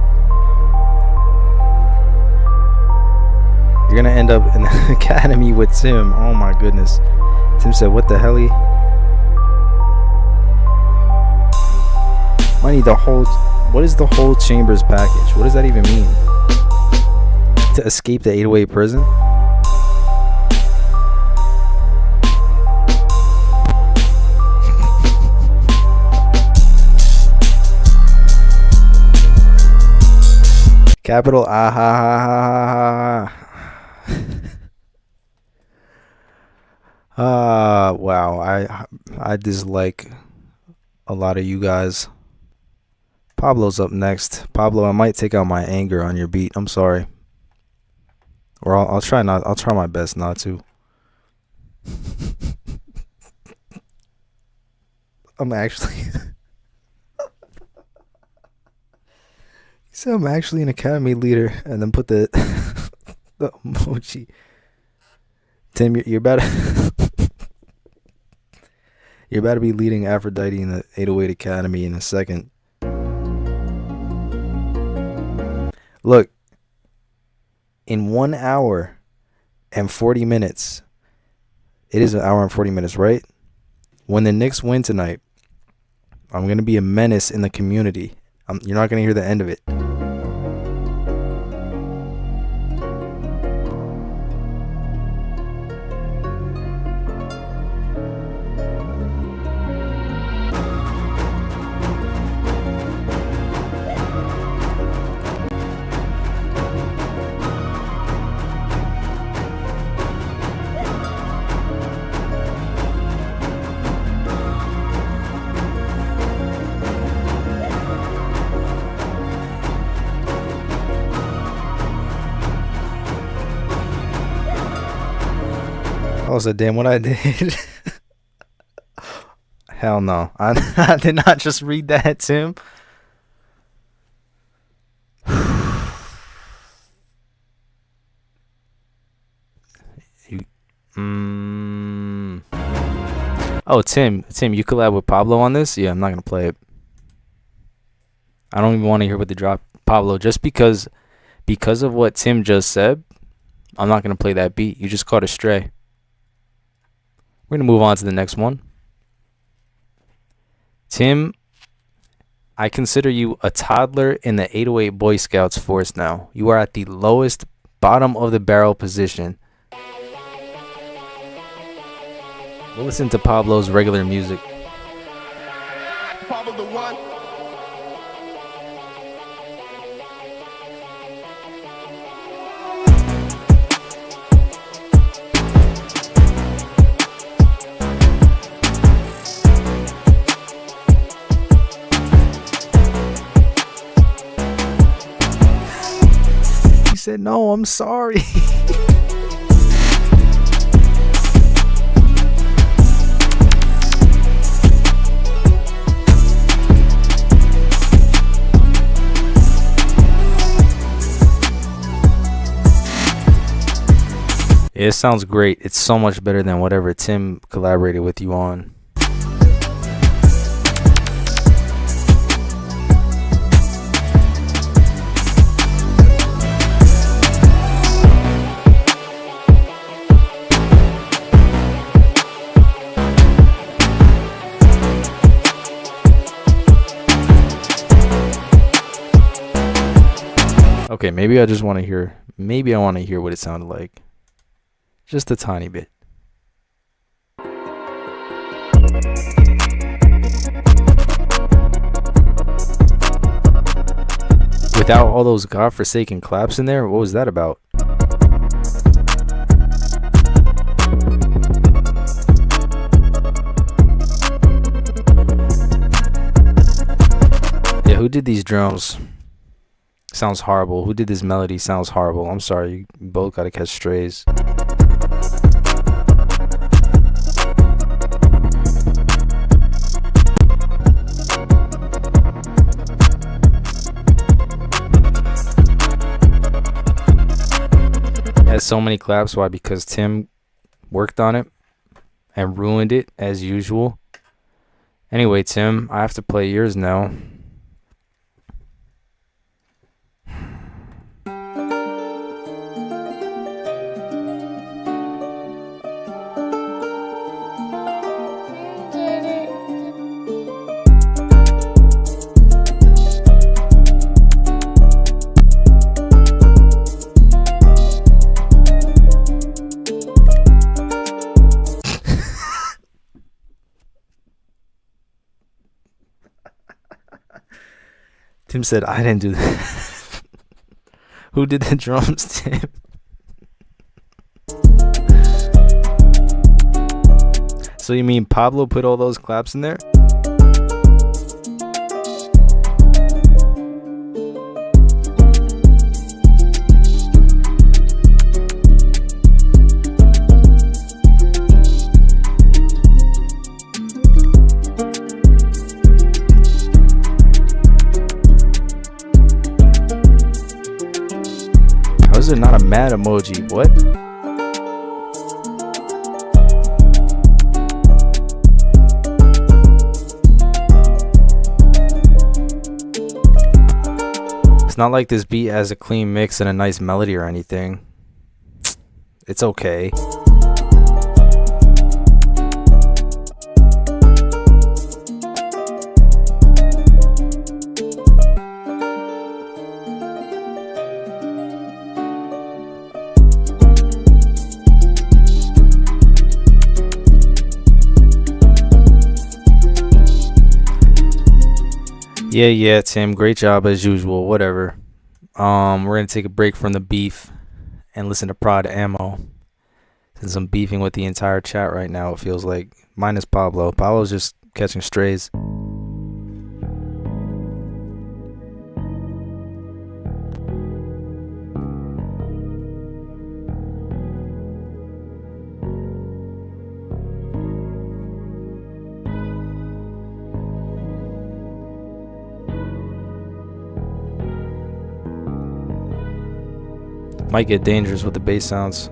You're gonna end up in the academy with Tim. Oh my goodness. Tim said, what the hell? I need the whole. What is the whole Chambers package? What does that even mean? To escape the 808 prison? Capital ah ha ha ha ha. Wow. I dislike a lot of you guys. Pablo's up next. Pablo, I might take out my anger on your beat. I'm sorry. Or I'll try not. I'll try my best not to. I'm actually. He said I'm actually an academy leader, and then put the the emoji. Tim, you're about to you're about to be leading Aphrodite in the 808 Academy in a second. Look, in 1 hour and 40 minutes, it is an hour and 40 minutes, right? When the Knicks win tonight, I'm going to be a menace in the community. You're not going to hear the end of it. I was like, damn, what I did. Hell no. I did not just read that, Tim. Oh, Tim, you collab with Pablo on this? Yeah, I'm not gonna play it. I don't even want to hear what they drop. Pablo, just because of what Tim just said, I'm not gonna play that beat. You just caught a stray. We're gonna move on to the next one. Tim, I consider you a toddler in the 808 Boy Scouts force now. You are at the lowest bottom of the barrel position. We'll listen to Pablo's regular music. Pablo the one. He said, "No, I'm sorry." It sounds great. It's so much better than whatever Tim collaborated with you on. Okay, maybe I want to hear what it sounded like. Just a tiny bit. Without all those godforsaken claps in there, what was that about? Yeah, who did these drums? Sounds horrible. Who did this melody? Sounds horrible. I'm sorry, you both gotta catch strays. Has so many claps. Why? Because Tim worked on it and ruined it as usual. Anyway, Tim, I have to play yours now. Tim said, I didn't do that. Who did the drums, Tim? So you mean Pablo put all those claps in there? How is there not a mad emoji? What? It's not like this beat has a clean mix and a nice melody or anything. It's okay. Yeah, Tim, great job as usual. Whatever. We're gonna take a break from the beef and listen to Prod Ammo. Since I'm beefing with the entire chat right now, it feels like, minus Pablo. Pablo's just catching strays. Might get dangerous with the bass sounds.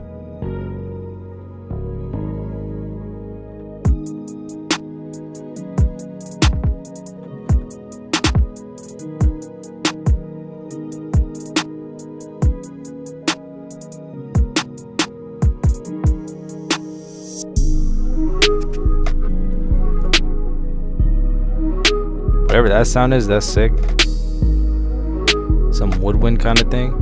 Whatever that sound is, that's sick. Some woodwind kind of thing.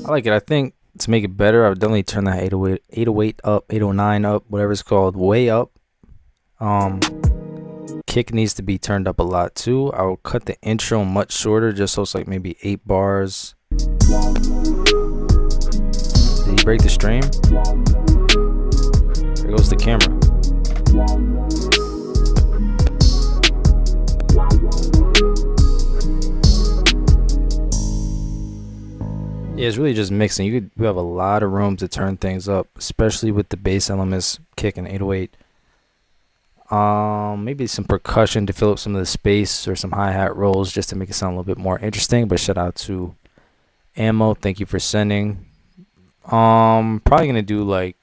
I like it. I think to make it better, I would definitely turn that 808 up, 809 up, whatever it's called, way up. Kick needs to be turned up a lot too. I will cut the intro much shorter, just so it's like maybe 8 bars. Did he break the stream? There goes the camera. Yeah, it's really just mixing. You have a lot of room to turn things up, especially with the bass elements, kick and 808. Maybe some percussion to fill up some of the space, or some hi-hat rolls just to make it sound a little bit more interesting. But shout out to Ammo, thank you for sending. Probably gonna do like,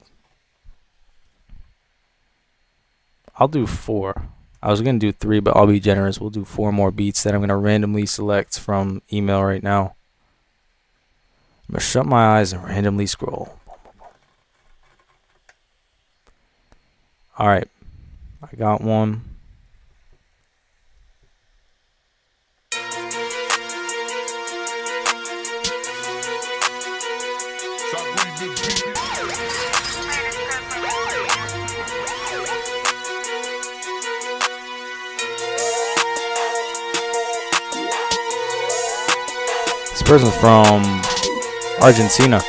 I'll do 4. I was gonna do 3, but I'll be generous. We'll do 4 more beats that I'm gonna randomly select from email right now. I'm gonna shut my eyes and randomly scroll. All right, I got one. This person's from Argentina.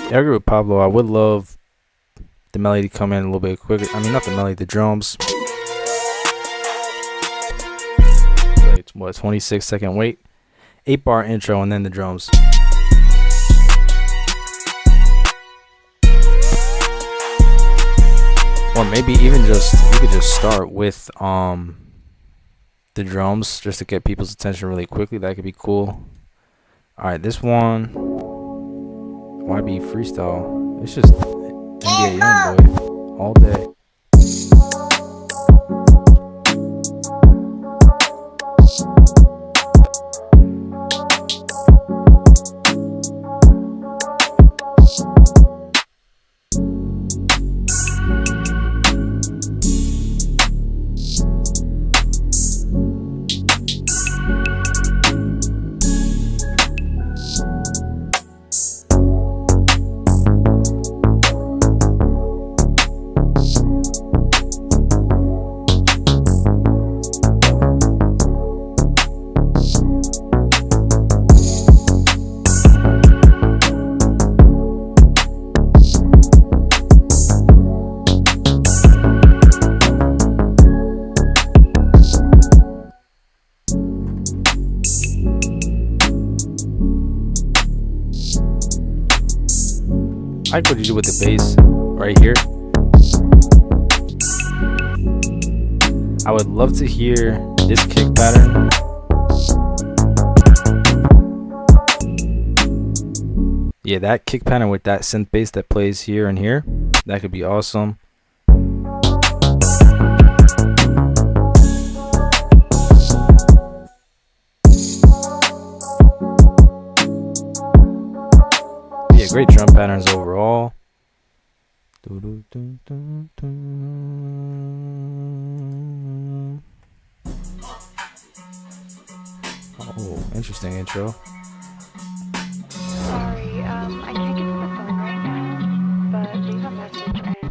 I agree with Pablo. I would love the melody to come in a little bit quicker. I mean, not the melody, the drums. Like, what, 26-second wait? 8-bar intro and then the drums. Or maybe even just, you could just start with the drums just to get people's attention really quickly. That could be cool. Alright, this one. YB freestyle. It's just NBA Youngboy all day. I like what you do with the bass right here. I would love to hear this kick pattern. Yeah, that kick pattern with that synth bass that plays here and here. That could be awesome. Yeah, great drum patterns overall. Oh, interesting intro. Sorry, I can't get to the phone right now, but leave a message and...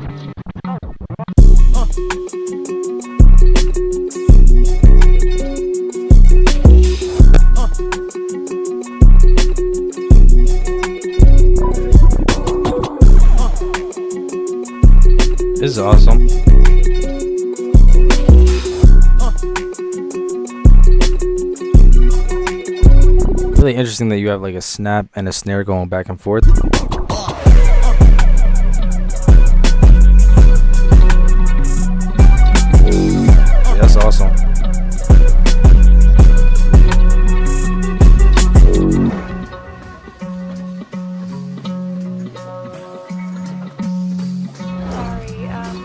This is awesome. Really interesting that you have like a snap and a snare going back and forth. Yeah, that's awesome.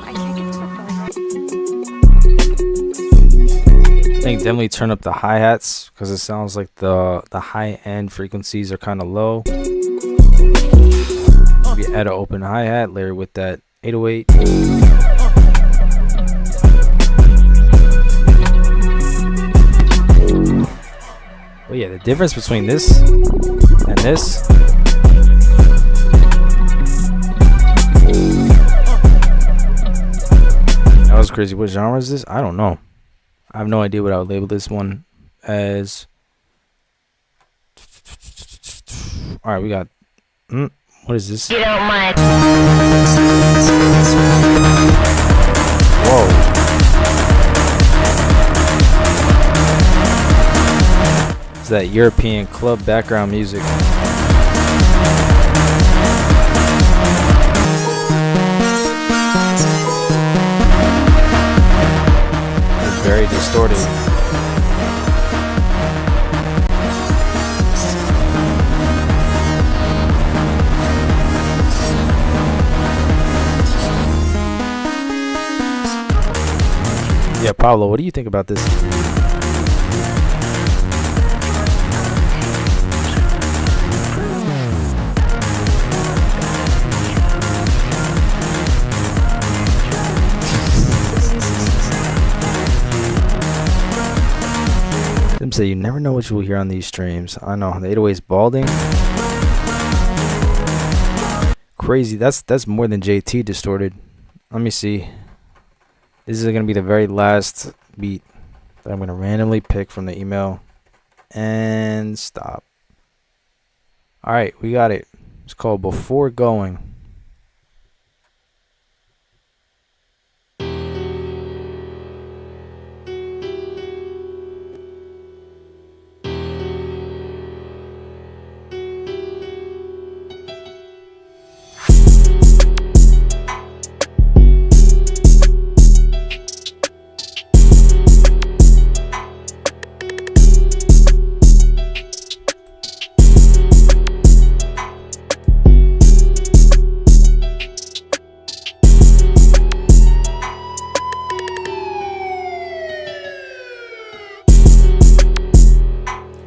I can't get to the phone right. I think definitely turn up the hi-hats because it sounds like the high-end frequencies are kind of low. Maybe add an open hi-hat, layer with that 808. But yeah, the difference between this and this. That was crazy. What genre is this? I don't know. I have no idea what I would label this one as. All right, we got. What is this? You don't mind. Whoa. It's that European club background music. It's very distorted. Yeah, Pablo, what do you think about this? Them say you never know what you will hear on these streams. I know the 808's balding. Crazy. That's more than JT distorted. Let me see. This is going to be the very last beat that I'm going to randomly pick from the email. And stop. All right, we got it. It's called Before Going.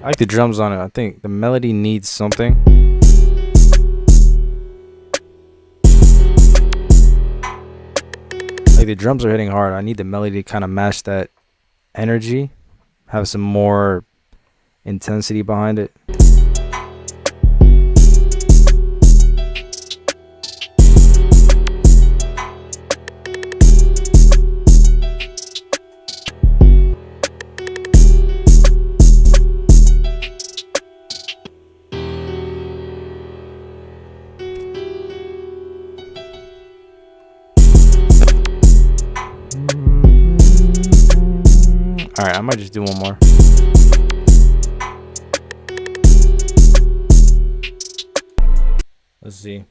I like the drums on it. I think the melody needs something. Like the drums are hitting hard. I need the melody to kind of match that energy. Have some more intensity behind it. Alright, I might just do one more. Let's see.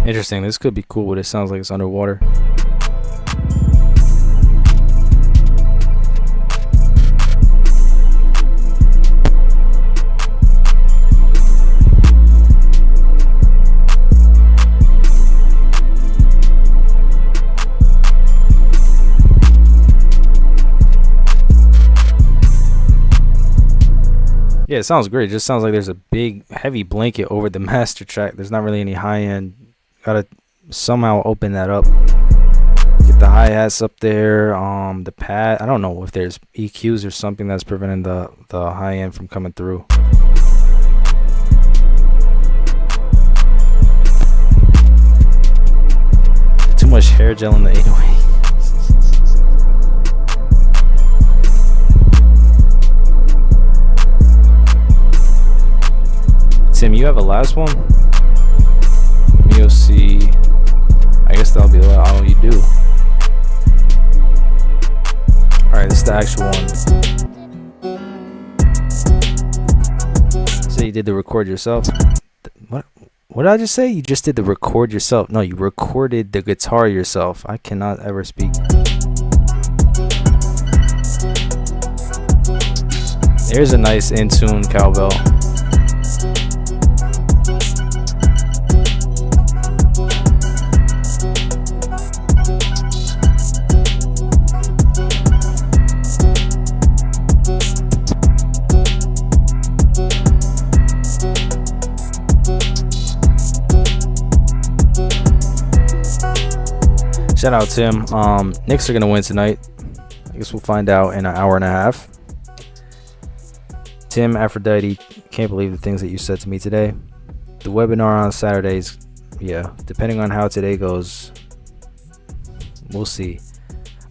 Interesting. This could be cool, but it sounds like it's underwater. Yeah, it sounds great. It just sounds like there's a big, heavy blanket over the master track. There's not really any high end. Gotta somehow open that up. Get the hi-hats up there. The pad. I don't know if there's EQs or something that's preventing the high end from coming through. Too much hair gel in the 808. Tim, you have a last one? MeoC. I guess that'll be all you do. Alright, this is the actual one. So you did the record yourself? What did I just say? You just did the record yourself. No, you recorded the guitar yourself. I cannot ever speak. There's a nice in-tune cowbell. Shout out Tim. Knicks are gonna win tonight. I guess we'll find out in an hour and a half. Tim, Aphrodite, can't believe the things that you said to me today. The webinar on Saturdays, yeah, depending on how today goes, we'll see.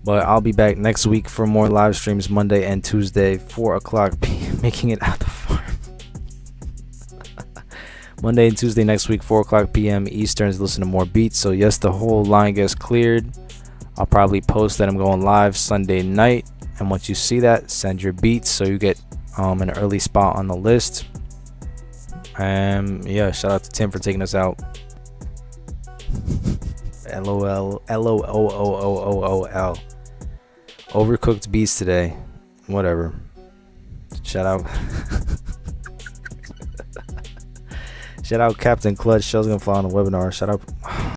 But I'll be back next week for more live streams Monday and Tuesday, 4 o'clock p.m. Making it out the farm. Monday and Tuesday next week, 4 o'clock p.m. Eastern, listen to more beats. So yes, the whole line gets cleared. I'll probably post that I'm going live Sunday night. And once you see that, send your beats so you get an early spot on the list. And yeah, shout out to Tim for taking us out. LOL. LOOOOOL. Overcooked beats today. Whatever. Shout out. Shout out Captain Clutch. Show's gonna fly on the webinar. Shout out.